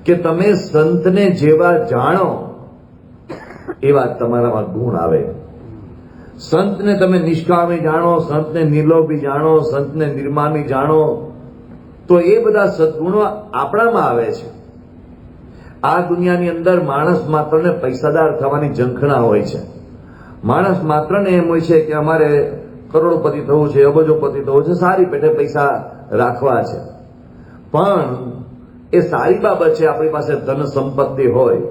કે તમે સંતને જેવા જાણો એવા તમારામાં ગુણ આવે. સંતને તમે નિષ્કામી જાણો, સંતને નિર્લોભી જાણો, સંતને નિર્મામી જાણો, તો એ બધા સદગુણો આપણામાં આવે છે. આ દુનિયાની અંદર માણસ માત્રને પૈસાદાર થવાની ઝંખના હોય છે. માણસ માત્રને એમ હોય છે કે અમારે કરોડપતિ થવું છે, અબજોપતિ થવું છે, સારી પેટે પૈસા રાખવા છે. પણ એ સારી બાબત છે આપણી પાસે ધન સંપત્તિ હોય,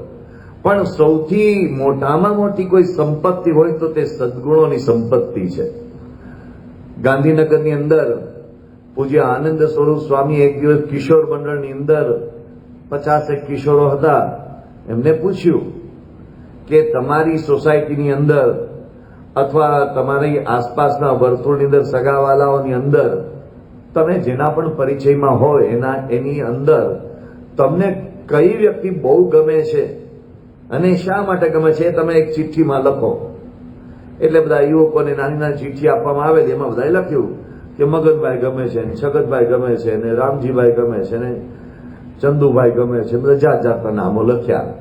પણ સૌથી મોટામાં મોટી કોઈ સંપત્તિ હોય તો તે સદગુણોની સંપત્તિ છે. ગાંધીનગરની અંદર પૂજ્ય આનંદ સ્વરૂપ સ્વામી એક દિવસ કિશોર મંડળની અંદર 50 કિશોરો હતા. એમને પૂછ્યું કે તમારી સોસાયટીની અંદર અથવા તમારી આસપાસના વર્તુળની અંદર સગાવાલાઓની અંદર તમે જેના પણ પરિચયમાં હોય એની અંદર તમને કઈ વ્યક્તિ બહુ ગમે છે અને શા માટે ગમે છે તમે એક ચિઠ્ઠીમાં લખો. એટલે બધા યુવકોને નાની નાની ચિઠ્ઠી આપવામાં આવે, એમાં બધાએ લખ્યું કે મગનભાઈ ગમે છે, છગતભાઈ ગમે છે, ને રામજીભાઈ ગમે છે, ને ચંદુભાઈ ગમે છે, બધા જાત જાતના નામો લખ્યા.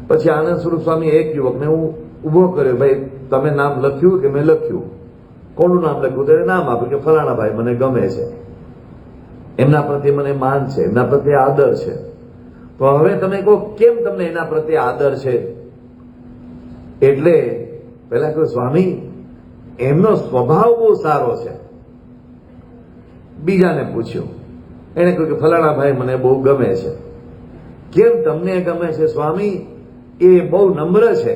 પછી આનંદ સ્વરૂપ સ્વામી એક યુવકને હું ઉભો કર્યો, ભાઈ તમે નામ લખ્યું કે મેં લખ્યું? કોનું નામ લખ્યું? તો નામ આપ્યું કે ફલાણા ભાઈ મને ગમે છે, એમના પ્રત્યે મને માન છે, એમના પ્રત્યે આદર છે. તો હવે તમે કહો કેમ તમને એના પ્રત્યે આદર છે? એટલે પેલા કહ્યું સ્વામી એમનો સ્વભાવ બહુ સારો છે. બીજાને પૂછ્યું, એને કહ્યું કે ફલાણા ભાઈ મને બહુ ગમે છે. કેમ તમને ગમે છે? સ્વામી એ બહુ નમ્ર છે.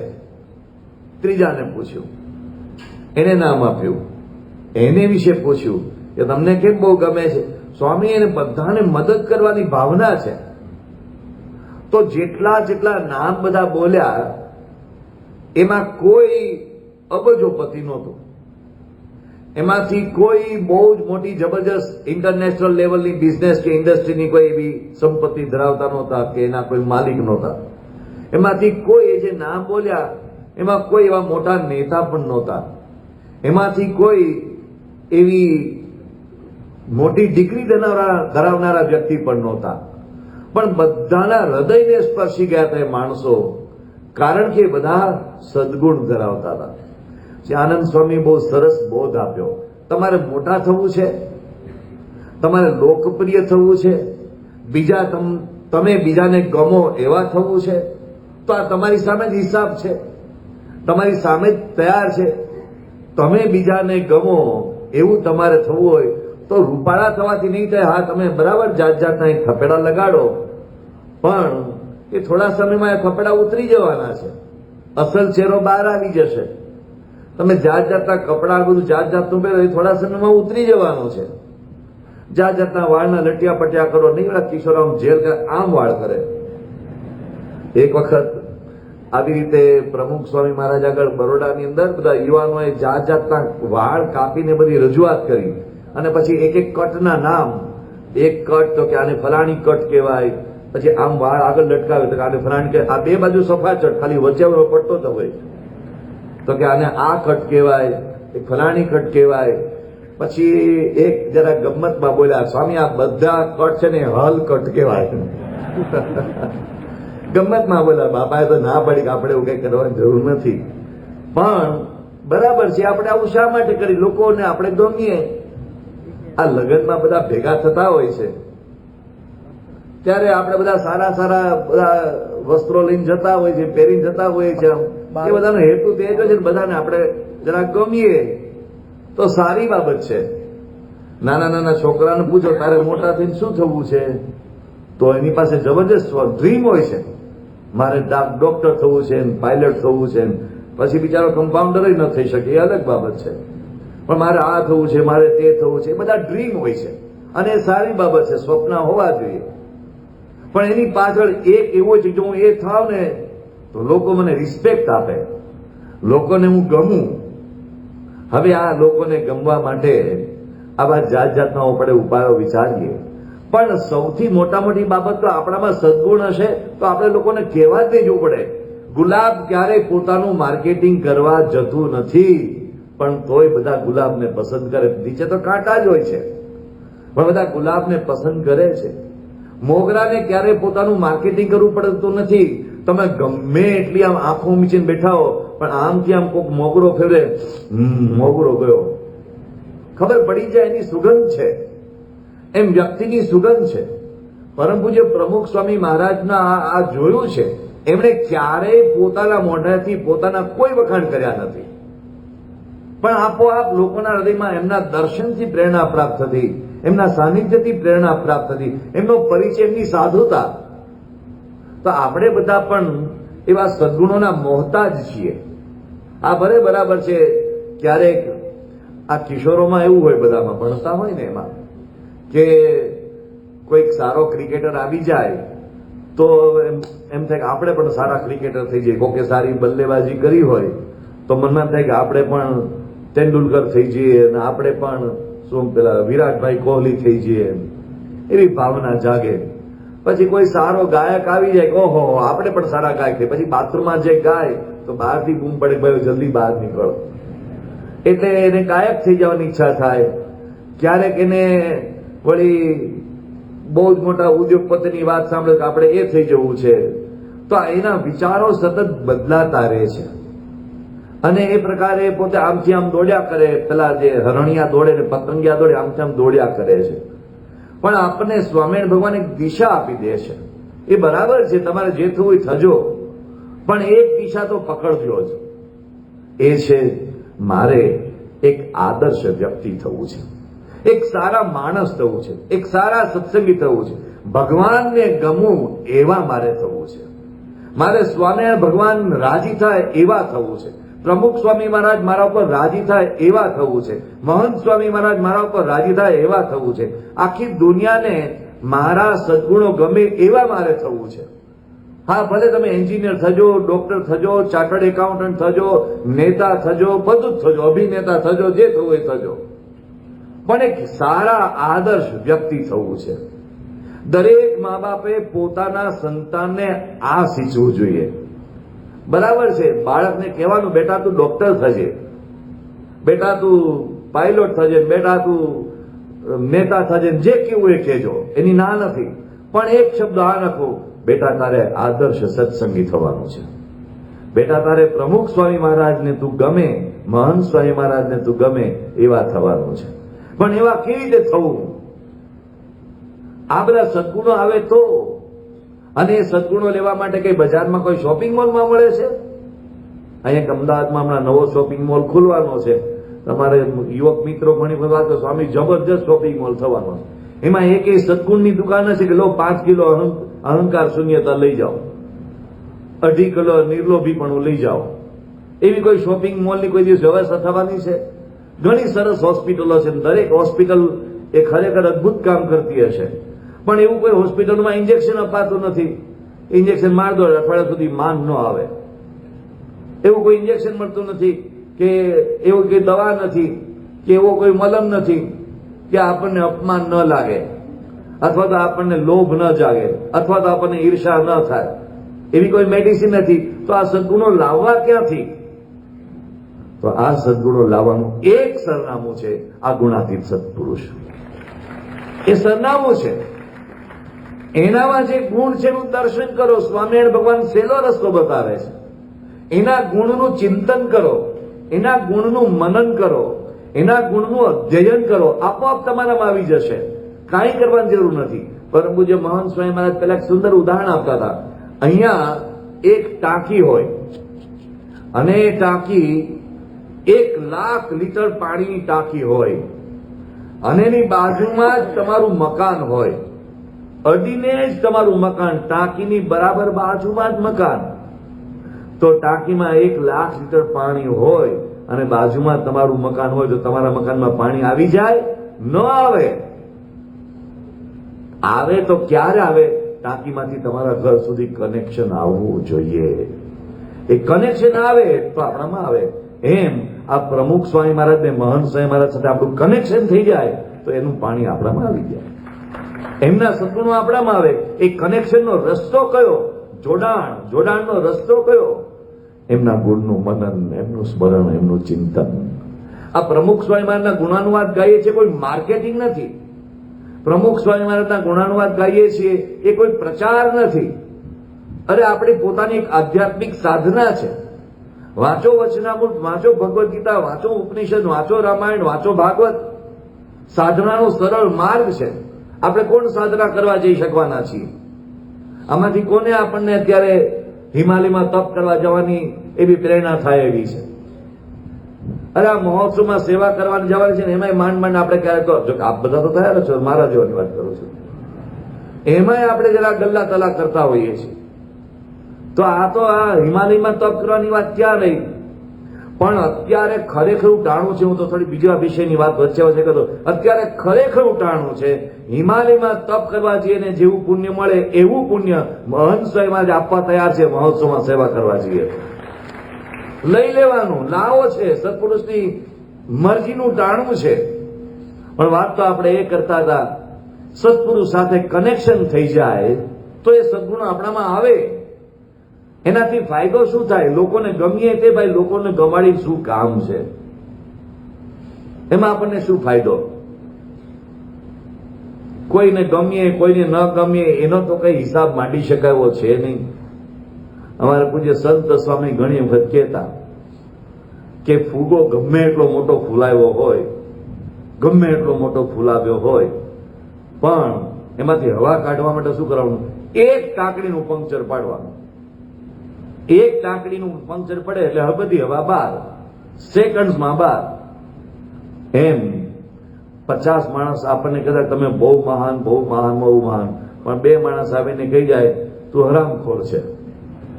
ત્રીજાને પૂછ્યું, એને નામ આપ્યું, એને વિશે પૂછ્યું કે તમને કેમ બહુ ગમે છે? સ્વામી એને બધાને મદદ કરવાની ભાવના છે. તો જેટલા નામ બધા બોલ્યા એમાં કોઈ અબજોપતિ નહોતું, એમાંથી કોઈ બહુ જ મોટી જબરજસ્ત ઇન્ટરનેશનલ લેવલની બિઝનેસ કે ઇન્ડસ્ટ્રીની કોઈ એવી સંપત્તિ ધરાવતા નહોતા કે એના કોઈ માલિક નહોતા. એમાંથી કોઈ જે નામ બોલ્યા એમાં કોઈ એવા મોટા નેતા પણ નહોતા. એમાંથી કોઈ એવી મોટી ડિગ્રી ધરાવનારા વ્યક્તિ પણ નહોતા. પણ બધાના હૃદયને સ્પર્શી ગયા હતા એ માણસો, કારણ કે બધા સદગુણ ધરાવતા હતા. આનંદ સ્વામી બહુ સરસ બોધ આપ્યો. તમારે મોટા થવું છે, તમારે લોકપ્રિય થવું છે, તમે બીજાને ગમો એવા થવું છે, તો આ તમારી સામે જ હિસાબ છે, તમારી સામે જ તૈયાર છે. તમે બીજાને ગમો એવું તમારે થવું હોય તો રૂપાળા થવાથી નહીં થાય. હા, તમે બરાબર જાત જાતના થપેડા લગાડો, પણ એ થોડા સમયમાં એ થપેડા ઉતરી જવાના છે, અસલ ચહેરો બહાર આવી જશે. તમે જાત જાતના કપડા બધું જાત જાતનું પહેરો એ થોડા સમયમાં ઉતરી જવાનું છે. જાત જાતના વાળના લટિયા પટિયા કરો, નહીં પેલા કિશોરામ જેલ કરે આમ વાળ કરે. એક વખત આવી રીતે પ્રમુખ સ્વામી મહારાજ આગળ બરોડાની અંદર બધા યુવાનોએ જાત જાતના વાળ કાપીને બધી રજૂઆત કરી અને પછી એક એક કટના નામ, એક કટ તો કે આને ફલાણી કટ કહેવાય, પછી આમ વાળ આગળ લટકાવે તો કે આને ફલાણી કે આ બે બાજુ સફાચટ, ખાલી વચ્ચે પટ્ટો તો હોય તો કે આને આ કટ કહેવાય, એક ફલાણી કટ કહેવાય. પછી એક જરા ગમ્મતમાં બોલ્યા, સ્વામી આ બધા કટ છે ને હલ કટ કહેવાય. ગમ્મતમાં બોલ્યા, બાપાએ તો ના પડી કે આપણે એવું કઈ કરવાની જરૂર નથી. પણ બરાબર છે, આપણે આવું શા માટે કરી? લોકોને આપણે ગમીએ. આ લગ્નમાં બધા ભેગા થતા હોય છે ત્યારે આપણે બધા સારા સારા બધા વસ્ત્રો લઈને જતા હોય છે, પહેરીને જતા હોય છે. એ બધાનો હેતુ તે જ છે, બધાને આપણે જરા ગમીએ તો સારી બાબત છે. નાના નાના છોકરાને પૂછો તારે મોટા થઈને શું થવું છે, તો એની પાસે જબરજસ્ત ડ્રીમ હોય છે, મારે ડોક્ટર થવું છે, પાયલટ થવું છે. પછી બિચારો કમ્પાઉન્ડર ન થઈ શકે, એ અલગ બાબત છે. પણ મારે આ થવું છે, મારે તે થવું છે, એ બધા ડ્રીમ હોય છે અને એ સારી બાબત છે, સ્વપ્ન હોવા જોઈએ. પણ એની પાછળ એક એવો છે કે હું એ થાવ ને તો લોકો મને રિસ્પેક્ટ આપે, લોકોને હું ગમું. હવે આ લોકોને ગમવા માટે આવા જાત જાતના આપણે ઉપાયો વિચારીએ. પણ સૌથી મોટા મોટી બાબત તો આપણામાં સદગુણ હશે તો આપણે લોકોને કહેવા જ દેવું પડે. ગુલાબ ક્યારેય પોતાનું માર્કેટિંગ કરવા જતું નથી, પણ તોય બધા ગુલાબને પસંદ કરે. નીચે તો કાંટા જ હોય છે, પણ બધા ગુલાબને પસંદ કરે છે. મોગરાને ક્યારે પોતાનું માર્કેટિંગ કરવું પડતું નથી. તમે ગમે એટલી આમ આંખો મીચીને બેઠા હો, પણ આમથી આમ કોઈક મોગરો ફેરવે, મોગરો ગયો, ખબર પડી જાય એની સુગંધ છે. એમ વ્યક્તિની સુગંધ છે. પરમ પૂજ્ય પ્રમુખ સ્વામી મહારાજના આ જોયું છે. એમણે ક્યારેય પોતાના મોઢાથી પોતાના કોઈ વખાણ કર્યા નથી, પણ આપોઆપ લોકોના હૃદયમાં એમના દર્શનથી પ્રેરણા પ્રાપ્ત થતી, એમના સાનિધ્યથી પ્રેરણા પ્રાપ્ત થતી, એમનો પરિચય, એમની સાધુતા. તો આપણે બધા પણ એવા સદગુણોના મોહતાજ છીએ. આ ભલે બરાબર છે, ક્યારેક આ કિશોરોમાં એવું હોય, બધામાં ભણતા હોય ને એમાં, કે કોઈક સારો ક્રિકેટર આવી જાય તો એમ થાય કે આપણે પણ સારા ક્રિકેટર થઈ જઈએ. કોકે સારી બલ્લેબાજી કરી હોય તો મનમાં થાય કે આપણે પણ તેંડુલકર થઈ જઈએ, અને આપણે પણ શું પેલા વિરાટભાઈ કોહલી થઈ જઈએ, એવી ભાવના જાગે. પછી કોઈ સારો ગાયક આવી જાય, ઓહો આપણે પણ સારા ગાયક થઈ. પછી બાથરૂમમાં જે ગાય તો બહારથી બૂમ પડે, ભાઈ જલ્દી બહાર નીકળો. એટલે એને ગાયક થઈ જવાની ઈચ્છા થાય. ક્યારેક એને વળી બહુ જ મોટા ઉદ્યોગપતિની વાત સાંભળે કે આપણે એ થઈ જવું છે, તો એના વિચારો સતત બદલાતા રહે છે. અને એ પ્રકારે પોતે આમથી આમ દોડ્યા કરે. પેલા જે હરણિયા દોડે ને પતંગિયા દોડે, આમથી આમ દોડ્યા કરે છે. પણ આપણને સ્વામિનારાયણ ભગવાન એક દિશા આપી દે છે. એ બરાબર છે, તમારે જે થવું એ થજો, પણ એક દિશા તો પકડજો જ. એ છે મારે એક આદર્શ વ્યક્તિ થવું છે, એક સારા માણસ થવું છે, એક સારા સત્સંગી થવું છે, ભગવાનને ગમવું એવા મારે થવું છે. મારે સ્વામિનારાયણ ભગવાન રાજી થાય એવા થવું છે. પ્રમુખ સ્વામી મહારાજ મારા ઉપર રાજી થાય એવા થવું છે. મહંત સ્વામી મહારાજ મારા ઉપર રાજી થાય એવા થવું છે. આખી દુનિયાને મારા સદગુણો ગમે એવા મારે થવું છે. હા, ભલે તમે એન્જિનિયર થજો, ડોક્ટર થજો, ચાર્ટર્ડ એકાઉન્ટન્ટ થજો, નેતા થજો, બધું જ થજો, અભિનેતા થજો, જે થવું એ થજો, પણ એક સારા આદર્શ વ્યક્તિ થવું છે. દરેક મા બાપે પોતાના સંતાનને આ શીખવું જોઈએ. બરાબર છે, બાળકને કહેવાનું બેટા તું ડોક્ટર થજે, બેટા તું પાયલોટ થજે, બેટા તું નેતા થજે, જે કેવું એ કહેજો, એની ના નથી. પણ એક શબ્દ આ નાખો, બેટા તારે આદર્શ સત્સંગી થવાનું છે. બેટા તારે પ્રમુખ સ્વામી મહારાજને તું ગમે, મહંત સ્વામી મહારાજને તું ગમે એવા થવાનું છે. પણ એવા કેવી રીતે થવું? આ બધા સદગુણો આવે તો. અને એ સદગુણો લેવા માટે કઈ બજારમાં કોઈ શોપિંગ મોલમાં મળે છે? અહીંયા અમદાવાદમાં હમણાં નવો શોપિંગ મોલ ખુલવાનો છે. તમારે યુવક મિત્રો ઘણી વખત વાત કરો, સ્વામી જબરજસ્ત શોપિંગ મોલ થવાનો છે. એમાં એક સદગુણની દુકાન હશે કે લો 5 કિલો અહંકાર શૂન્યતા લઈ જાઓ, 2.5 કિલો નિર્લોભી પણ લઈ જાઓ. એવી કોઈ શોપિંગ મોલની કોઈ દિવસ વ્યવસ્થા થવાની છે? ઘણી સરસ હોસ્પિટલો છે, દરેક હોસ્પિટલ એ ખરેખર અદભુત કામ કરતી હશે, પણ એવું કોઈ હોસ્પિટલમાં ઇન્જેક્શન અપાતું નથી. ઇન્જેક્શન માર દો, અઠવાડિયા સુધી માન ન આવે. એવું કોઈ ઇન્જેક્શન મળતું નથી, કે એવું કોઈ દવા નથી, કે એવો કોઈ મલમ નથી કે આપણને અપમાન ન લાગે, અથવા તો આપણને લોભ ન જાગે, અથવા તો આપણને ઈર્ષા ન થાય. એવી કોઈ મેડિસિન નથી. તો આ સદગુણો લાવવા ક્યાંથી? તો આ સદગુણો લાવવાનું એક સરનામું છે, આ ગુણાતીત સત્પુરુષ. એ સરનામું છે. એનામાં જે ગુણ છે એનું દર્શન કરો. સ્વામિનારાયણ ભગવાન સહેલો રસ્તો બતાવે છે. એના ગુણનું ચિંતન કરો, એના ગુણનું મનન કરો, એના ગુણનું અધ્યયન કરો. આપોઆપ તમારામાં આવી જશે, કાંઈ કરવાની જરૂર નથી. પરમ પૂજ્ય મહંત સ્વામી મહારાજ પહેલા એક સુંદર ઉદાહરણ આપતા હતા. અહીંયા એક ટાંકી હોય, અને એ ટાંકી 1,00,000 લીટર પાણીની ટાંકી હોય, અને એની બાજુમાં જ તમારું મકાન હોય. અડીને જ તમારું મકાન, ટાંકીની બરાબર બાજુમાં જ મકાન. તો ટાંકીમાં 1,00,000 લીટર પાણી હોય અને બાજુમાં તમારું મકાન હોય, તો તમારા મકાનમાં પાણી આવી જાય? ન આવે. આવે તો ક્યારે આવે? ટાંકીમાંથી તમારા ઘર સુધી કનેક્શન આવવું જોઈએ. એ કનેક્શન આવે તો આપણામાં આવે. એમ આ પ્રમુખ સ્વામી મહારાજ ને મહંત સ્વામી મહારાજ સાથે આપણું કનેક્શન થઈ જાય તો એનું પાણી આપણામાં આવી જાય. એમના સદગુણો આપણામાં આવે. એ કનેક્શનનો રસ્તો કયો? જોડાણનો રસ્તો કયો? એમના ગુણનું મનન, એમનું સ્મરણ, એમનું ચિંતન. આ પ્રમુખ સ્વામી મહારાજના ગુણાનુવાદ ગાઈએ છીએ, કોઈ માર્કેટિંગ નથી. પ્રમુખ સ્વામી મહારાજના ગુણાનુવાદ ગાઈએ છીએ એ કોઈ પ્રચાર નથી. અરે આપણી પોતાની એક આધ્યાત્મિક સાધના છે. વાંચો વચનામૃત, વાંચો ભગવદ્ ગીતા, વાંચો ઉપનિષદ, વાંચો રામાયણ, વાંચો ભાગવત. સાધનાનો સરળ માર્ગ છે. આપણે કોણ સાધના કરવા જઈ શકવાના છીએ? આમાંથી કોને આપણને અત્યારે હિમાલયમાં તપ કરવા જવાની એવી પ્રેરણા થાય એવી છે? અરે આ મહોત્સવમાં સેવા કરવાની જવાની છે ને એમાંય માંડ માંડ આપણે ક્યારેક તો, જો આપ બધા તો તૈયાર છો, મારા જેવાની વાત કરું છું, એમાંય આપણે જરા ગલ્લા તલા કરતા હોઈએ છીએ. તો આ હિમાલયમાં તપ કરવાની વાત ક્યાં રહી? પણ અત્યારે ખરેખર ટાણું છે. હું તો થોડી બીજા વિષયની વાત વચ્ચે વચ્ચે કરતો. અત્યારે ખરેખર ટાણું છે હિમાલયમાં તપ કરવા જઈએ ને જેવું પુણ્ય મળે એવું પુણ્ય મહંત સ્વયં જ આપવા તૈયાર છે. મહોત્સવમાં સેવા કરવા જઈએ લઈ લેવાનું, લાવો છે. સત્પુરુષની મરજીનું ટાણું છે. પણ વાત તો આપણે એ કરતા હતા, સત્પુરુષ સાથે કનેક્શન થઈ જાય તો એ સદગુણ આપણામાં આવે. એનાથી ફાયદો શું થાય? લોકોને ગમીએ તે ભાઈ, લોકોને ગમાડી શું કામ છે? એમાં આપણને શું ફાયદો? કોઈને ગમીએ કોઈને ન ગમીએ એનો તો કઈ હિસાબ માંડી શકાય છે નહીં. અમારા પૂજ્ય સંત સ્વામી ઘણી વખત કહેતા કે ફૂગો ગમે એટલો મોટો ફૂલાયો હોય, ગમે એટલો મોટો ફૂલાવ્યો હોય, પણ એમાંથી હવા કાઢવા માટે શું કરવાનું? એક ટાંકડીનું પંક્ચર પાડવાનું. એક ટાંકડીનું પંક્ચર પડે એટલે હવે બધી હવા બહાર, સેકન્ડ્સમાં બહાર. એમ 50 માણસ આપણને કદાચ તમે બહુ મહાન, બહુ મહાન, બહુ મહાન, પણ 2 માણસ આવીને કહી જાય તું હરામખોર છે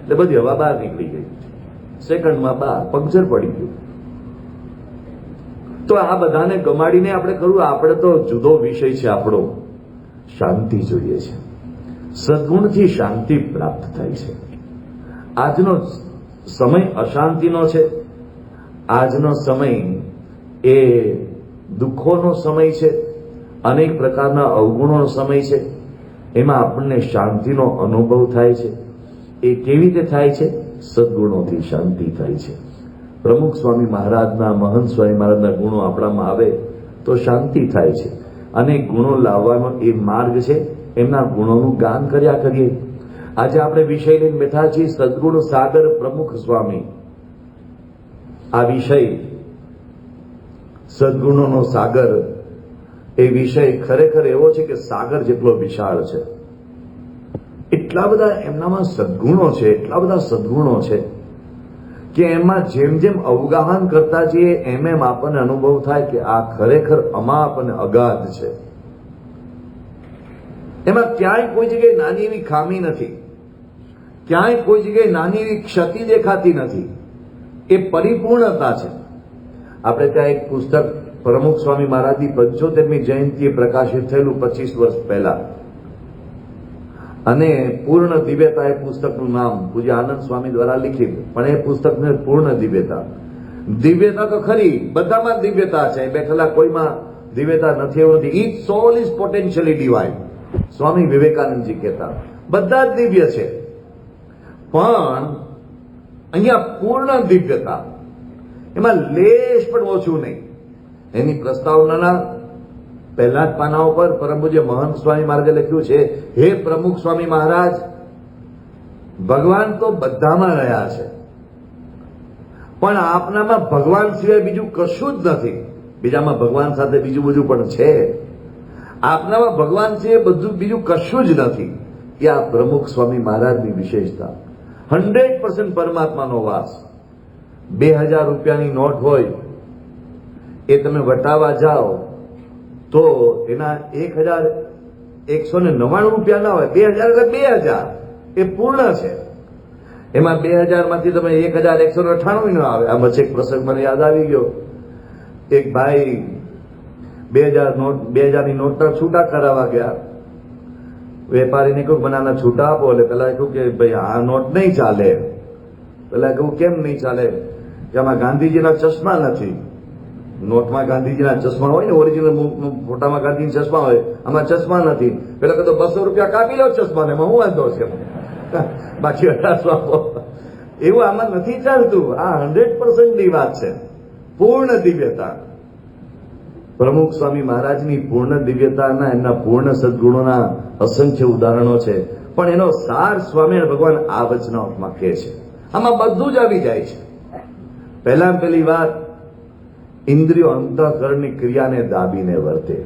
એટલે બધી હવા બહાર નીકળી ગઈ, સેકન્ડમાં બહાર, પંક્ચર પડી ગયું. તો આ બધાને ગમાડીને આપણે કરવું? આપણે તો જુદો વિષય છે આપણો. શાંતિ જોઈએ છે. સદગુણથી શાંતિ પ્રાપ્ત થાય છે. આજનો સમય અશાંતિનો છે. આજનો સમય એ દુઃખોનો સમય છે. અનેક પ્રકારના અવગુણોનો સમય છે. એમાં આપણને શાંતિનો અનુભવ થાય છે. એ કેવી રીતે થાય છે? સદગુણોથી શાંતિ થાય છે. પ્રમુખ સ્વામી મહારાજના, મહંત સ્વામી મહારાજના ગુણો આપણામાં આવે તો શાંતિ થાય છે. અને ગુણો લાવવાનો એ માર્ગ છે. એમના ગુણોનું ગાન કર્યા કરીએ. આજે આપણે વિષય લઈને બેઠા છીએ સદગુણ સાગર પ્રમુખ સ્વામી. આ વિષય સદગુણોનો સાગર, એ વિષય ખરેખર એવો છે કે સાગર જેટલો વિશાળ છે. એટલા બધા એમનામાં સદગુણો છે, એટલા બધા સદગુણો છે કે એમાં જેમ જેમ અવગાહન કરતા જઈએ એમ એમ આપણને અનુભવ થાય કે આ ખરેખર અમાપ અને અગાધ છે. એમાં ક્યાંય કોઈ જગ્યાએ નાની એવી ખામી નથી, ક્યાંય કોઈ જગ્યાએ નાની એવી ક્ષતિ દેખાતી નથી. એ પરિપૂર્ણતા છે. આપણે ત્યાં એક પુસ્તક પ્રમુખ સ્વામી મહારાજની 75મી જયંતિએ પ્રકાશિત થયેલું 25 વર્ષ પહેલા, અને પૂર્ણ દિવ્યતા એ પુસ્તકનું નામ પૂજ્ય આનંદ સ્વામી દ્વારા લિખિત. પણ એ પુસ્તકને પૂર્ણ દિવ્યતા, દિવ્યતા તો ખરી, બધામાં દિવ્યતા છે, બેઠેલા કોઈમાં દિવ્યતા નથી એવું નથી. Each soul is potentially divine, Swami Vivekanandji કહેતા. બધા જ દિવ્ય છે, પણ અહીંયા પૂર્ણ દિવ્યતા, એમાં લેશ પણ ઓછું નહીં. એની પ્રસ્તાવનાના પહેલા જ પાના ઉપર પરમ પૂજ્ય મહંત સ્વામી મહારાજે લખ્યું છે, હે પ્રમુખ સ્વામી મહારાજ, ભગવાન તો બધામાં રહ્યા છે, પણ આપનામાં ભગવાન સિવાય બીજું કશું જ નથી. બીજામાં ભગવાન સાથે બીજું બધું પણ છે, આપનામાં ભગવાન સિવાય બધું બીજું કશું જ નથી. એ આ પ્રમુખ સ્વામી મહારાજની વિશેષતા. 100% પરમાત્માનો વાસ. 2000 રૂપિયાની નોટ હોય એ તમે વટાવા જાઓ તો એના 1199 રૂપિયા ના હોય, 2000 એટલે 2000, એ પૂર્ણ છે. એમાં 2000 માંથી તમે 1198 નો આવે. આમ વચ્ચે એક પ્રસંગ મને યાદ આવી ગયો. એક ભાઈ 2000 ની નોટના છૂટા કરાવવા ગયા. વેપારીને કહ્યું મને આના છૂટા આપો. એટલે પેલા કહ્યું કે ભાઈ આ નોટ નહીં ચાલે. પેલા કહ્યું કેમ નહીં ચાલે? કે આમાં ગાંધીજીના ચશ્મા નથી. નોટમાં ગાંધીજીના ચશ્મા હોય ને, ઓરિજિનલ ફોટામાં ગાંધીજીના ચશ્મા હોય, આમાં ચશ્મા નથી. પેલા કહ્યું 200 રૂપિયા કાપી લો ચશ્માને, એમાં હું વાંધો છે, બાકી 1800 આપો. એવું આમાં નથી ચાલતું. આ 100% ની વાત છે, પૂર્ણ દિવ્યતા. પ્રમુખ સ્વામી મહારાજની પૂર્ણ દિવ્યતાના, એમના પૂર્ણ સદગુણોના અસંખ્ય ઉદાહરણો છે, પણ એનો સાર સ્વામિનારાયણ ભગવાન આ વચનામૃતમાં કહે છે. આમાં બધું જ આવી જાય છે. પહેલી વાત, ઇન્દ્રિયો અંતઃકરણની ક્રિયાને દાબીને વર્તે.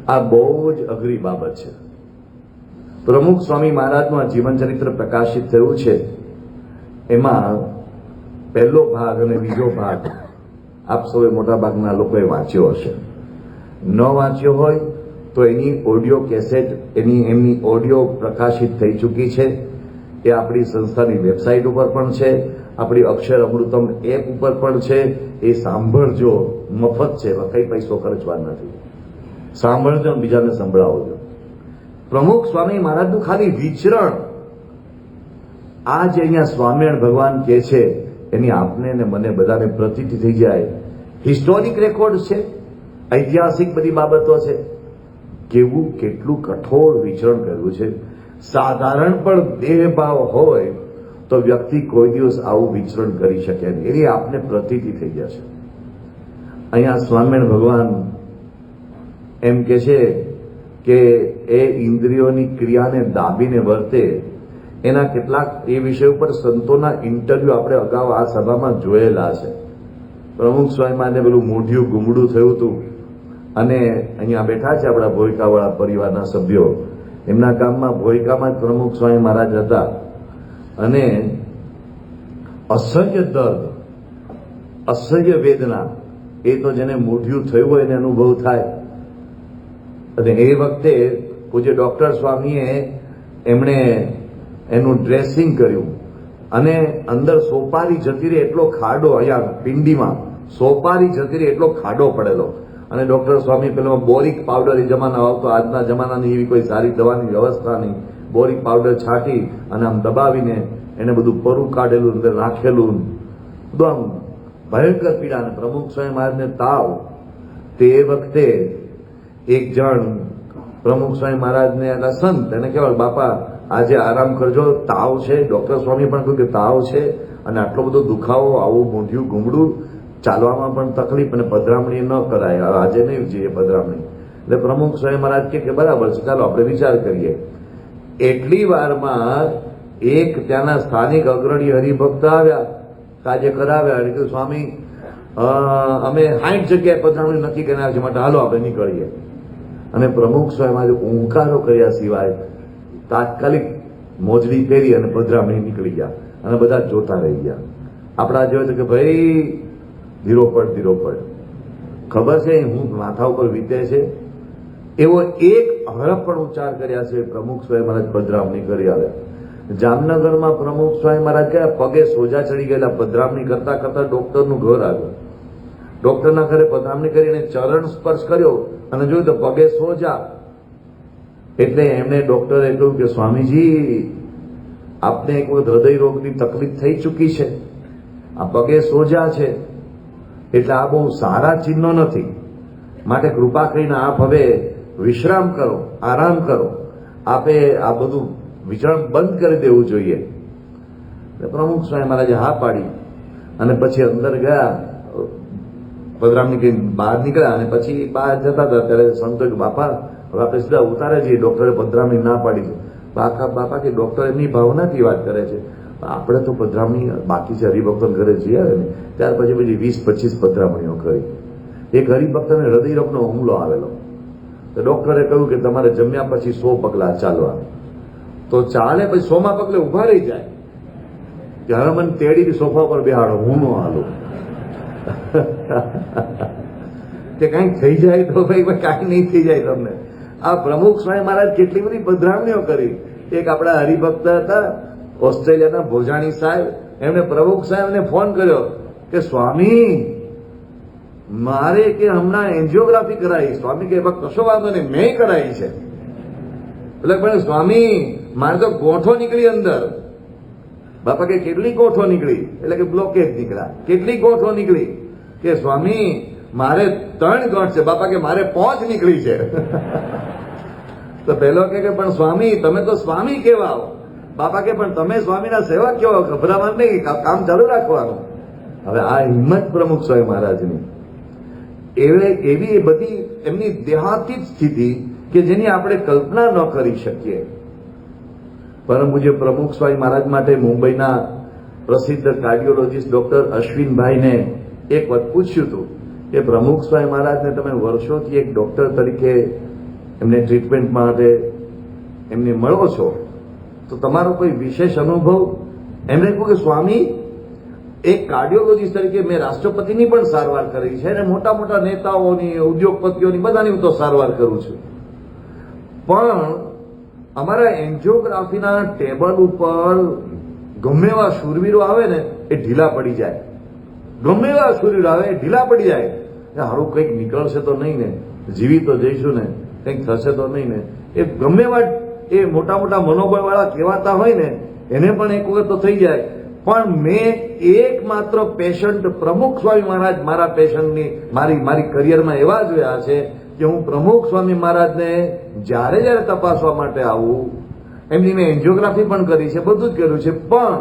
આ બહુ જ અઘરી બાબત છે. પ્રમુખ સ્વામી મહારાજનું આ જીવન ચરિત્ર પ્રકાશિત થયું છે. એમાં પહેલો ભાગ અને બીજો ભાગ આપ સૌએ મોટા ભાગના લોકોએ વાંચ્યો હશે. ન વાંચ્યો હોય તો એની ઓડિયો કેસેટ, એમની ઓડિયો પ્રકાશિત થઈ ચૂકી છે. એ આપણી સંસ્થાની વેબસાઇટ ઉપર પણ છે, આપણી અક્ષર અમૃતમ એપ ઉપર પણ છે. એ સાંભળજો, મફત છે, કઈ પૈસો ખર્ચવા નથી. સાંભળજો, બીજાને સંભળાવજો. પ્રમુખ સ્વામી મહારાજનું ખાલી વિચરણ આ જે અહીંયા સ્વામિનારાયણ ભગવાન કહે છે એની આપને ને મને બધાને પ્રતીતિ થઈ જાય. હિસ્ટોરિક રેકોર્ડ છે, ઐતિહાસિક બધી બાબતો છે. કેવું કેટલું કઠોર વિચરણ કર્યું છે. સાધારણ પણ દેહભાવ હોય તો વ્યક્તિ કોઈ દિવસ આવું વિચરણ કરી શકે નહીં, એની આપને પ્રતીતિ થઈ જશે. અહીંયા સ્વામિનારાયણ ભગવાન એમ કે છે કે એ ઇન્દ્રિયોની ક્રિયાને દાબીને વર્તે. એના કેટલાક એ વિષય ઉપર સંતોના ઇન્ટરવ્યુ આપણે અગાઉ આ સભામાં જોયેલા છે. પ્રમુખ સ્વામીને પેલું મોઢિયું ગુમડું થયું હતું અને અહીંયા બેઠા છે આપણા ભોયકાવાળા પરિવારના સભ્યો. એમના ગામમાં ભોયકામાં જ પ્રમુખ સ્વામી મહારાજ હતા અને અસહ્ય દર્દ, અસહ્ય વેદના, એ તો જેને મોઢિયું થયું હોય એને અનુભવ થાય. અને એ વખતે પૂજ્ય ડોક્ટર સ્વામીએ એમણે એનું ડ્રેસિંગ કર્યું અને અંદર સોપારી જતી રહે એટલો ખાડો, અહીંયા પિંડીમાં સોપારી જતી રહે એટલો ખાડો પડેલો. અને ડોક્ટર સ્વામી પેલો બોરિક પાવડર, એ જમાના આવતો, આજના જમાનાની એવી કોઈ સારી દવાની વ્યવસ્થા નહીં. બોરિક પાવડર છાંટી અને આમ દબાવીને એને બધું પરું કાઢેલું, અંદર રાખેલું, બધું આમ ભયંકર પીડા. અને પ્રમુખ સ્વામી મહારાજને તાવ. તે વખતે એક જણ પ્રમુખ સ્વામી મહારાજને સંત એને કહેવાય, બાપા આજે આરામ કરજો, તાવ છે. ડોક્ટર સ્વામી પણ કહ્યું કે તાવ છે અને આટલો બધો દુખાવો, આવું મોઢિયું ગુમડું, ચાલવામાં પણ તકલીફ, અને પધરામણી ન કરાય, આજે નહીં જઈએ પધરામણી. એટલે પ્રમુખ સ્વામી મહારાજ કે બરાબર છે, ચાલો આપણે વિચાર કરીએ. એટલી વારમાં એક ત્યાંના સ્થાનિક અગ્રણી હરિભક્ત આવ્યા, કાજે કરાવ્યા. એટલે કે સ્વામી અમે 60 જગ્યાએ પધરામણી નક્કી કરીને આવ્યા છે, માટે હાલો આપણે નીકળીએ. અને પ્રમુખ સ્વામી મહારાજ ઊંકારો કર્યા સિવાય તાત્કાલિક મોજડી પહેરી અને પધરામણી નીકળી ગયા અને બધા જોતા રહી ગયા. આપણા જેવો છે કે ભાઈ ધીરો પડ, ખબર છે હું માથા ઉપર વીતે છે, એવો એક હરફ પણ ઉચ્ચાર કર્યા છે પ્રમુખ સ્વામી મહારાજ પધરામણી કરી આવ્યા. જામનગરમાં પ્રમુખ સ્વામી મહારાજ ગયા, પગે સોજા ચડી ગયેલા. પધરામણી કરતા કરતા ડોક્ટરનું ઘર આવ્યું. ડોક્ટરના ઘરે પધરામણી કરીને ચરણ સ્પર્શ કર્યો અને જોયું તો પગે સોજા. એટલે એમણે ડોક્ટરે કહ્યું કે સ્વામીજી, આપને એક વખત હૃદય રોગની તકલીફ થઈ ચૂકી છે, આ પગે સોજા છે, એટલે આ બહુ સારા ચિહ્નો નથી, માટે કૃપા કરીને આપ હવે વિશ્રામ કરો, આરામ કરો, આપે આ બધું વિચરણ બંધ કરી દેવું જોઈએ. પ્રમુખ સ્વામી મહારાજે હા પાડી અને પછી અંદર ગયા, પધરામણી કરીને બહાર નીકળ્યા. અને પછી બહાર જતા હતા ત્યારે સંતો કે બાપા હવે આપણે સીધા ઉતારે જઈએ, ડોક્ટરે પધરામણી ના પાડી છે. બાપા કે ડોક્ટર એમની ભાવનાથી વાત કરે છે, આપણે તો પધરામણી બાકી છે, હરિભક્તો ઘરે જઈ આવે ને ત્યાર પછી 20-25 પધરામણીઓ કરી. એક હરિભક્તને હૃદયરોગનો હુમલો આવેલો, તો ડોક્ટરે કહ્યું કે તમારે જમ્યા પછી 100 પગલા ચાલવાનું. તો ચાલે, પછી 100મા પગલે ઉભા રહી જાય, ત્યારે મને તેડી સોફા પર બેહાડો, હું નો હાલું. કે કંઈક થઈ જાય તો ભાઈ કાંઈ નહીં થઈ જાય તમને. આ પ્રમુખ સ્વામી મહારાજ કેટલી બધી પધરામણીઓ કરી. એક આપણા હરિભક્ત હતા ઓસ્ટ્રેલિયાના ભોજાણી સાહેબ, એમણે પ્રમુખ સાહેબને ફોન કર્યો કે સ્વામી મારે કે હમણાં એન્જિયોગ્રાફી કરાવી. સ્વામી કે કશો વાંધો નહીં, મેં કરાવી છે. એટલે પણ સ્વામી મારે તો ગોઠો નીકળી અંદર. બાપા કે કેટલી ગોઠો નીકળી? એટલે કે બ્લોકેજ નીકળ્યા. કેટલી ગોઠો નીકળી? કે સ્વામી મારે 3 ગાંઠ છે. બાપા કે મારે 5 નીકળી છે. તો પહેલો કે પણ સ્વામી તમે તો સ્વામી કેવા આવો? બાપા કે પણ તમે સ્વામીના સેવા કેવો, ગભરાવાનું નહીં, કામ ચાલુ રાખવાનું. હવે આ હિંમત પ્રમુખ સ્વામી મહારાજની. એવી બધી એમની દેહાતીત સ્થિતિ કે જેની આપણે કલ્પના ન કરી શકીએ. પરમ પૂજ્ય પ્રમુખ સ્વામી મહારાજ માટે મુંબઈના પ્રસિદ્ધ કાર્ડિયોલોજીસ્ટ ડોક્ટર અશ્વિનભાઈને એક વખત પૂછ્યું હતું કે પ્રમુખ સ્વામી મહારાજને તમે વર્ષોથી એક ડોક્ટર તરીકે એમને ટ્રીટમેન્ટ માટે એમને મળો છો, તો તમારો કોઈ વિશેષ અનુભવ? એમણે કહ્યું કે સ્વામી, એક કાર્ડિયોલોજીસ્ટ તરીકે મેં રાષ્ટ્રપતિની પણ સારવાર કરી છે અને મોટા મોટા નેતાઓની, ઉદ્યોગપતિઓની, બધાની હું તો સારવાર કરું છું, પણ અમારા એન્જિયોગ્રાફીના ટેબલ ઉપર ગમે એવા શૂરવીરો આવે ને એ ઢીલા પડી જાય. ગમે એવા શૂરવીરો આવે એ ઢીલા પડી જાય. હારું કંઈક નીકળશે તો નહીં ને, જીવી તો જઈશું ને, કંઈક થશે તો નહીં ને. એ ગમે એવા એ મોટા મોટા મનોબળવાળા કહેવાતા હોય ને એને પણ એક વખત તો થઈ જાય. પણ મેં એકમાત્ર પેશન્ટ પ્રમુખ સ્વામી મહારાજ મારા પેશન્ટની મારી કરિયરમાં એવા જોયા છે કે હું પ્રમુખ સ્વામી મહારાજને જ્યારે જ્યારે તપાસવા માટે આવું, એમની મેં એન્જિયોગ્રાફી પણ કરી છે, બધું જ કર્યું છે, પણ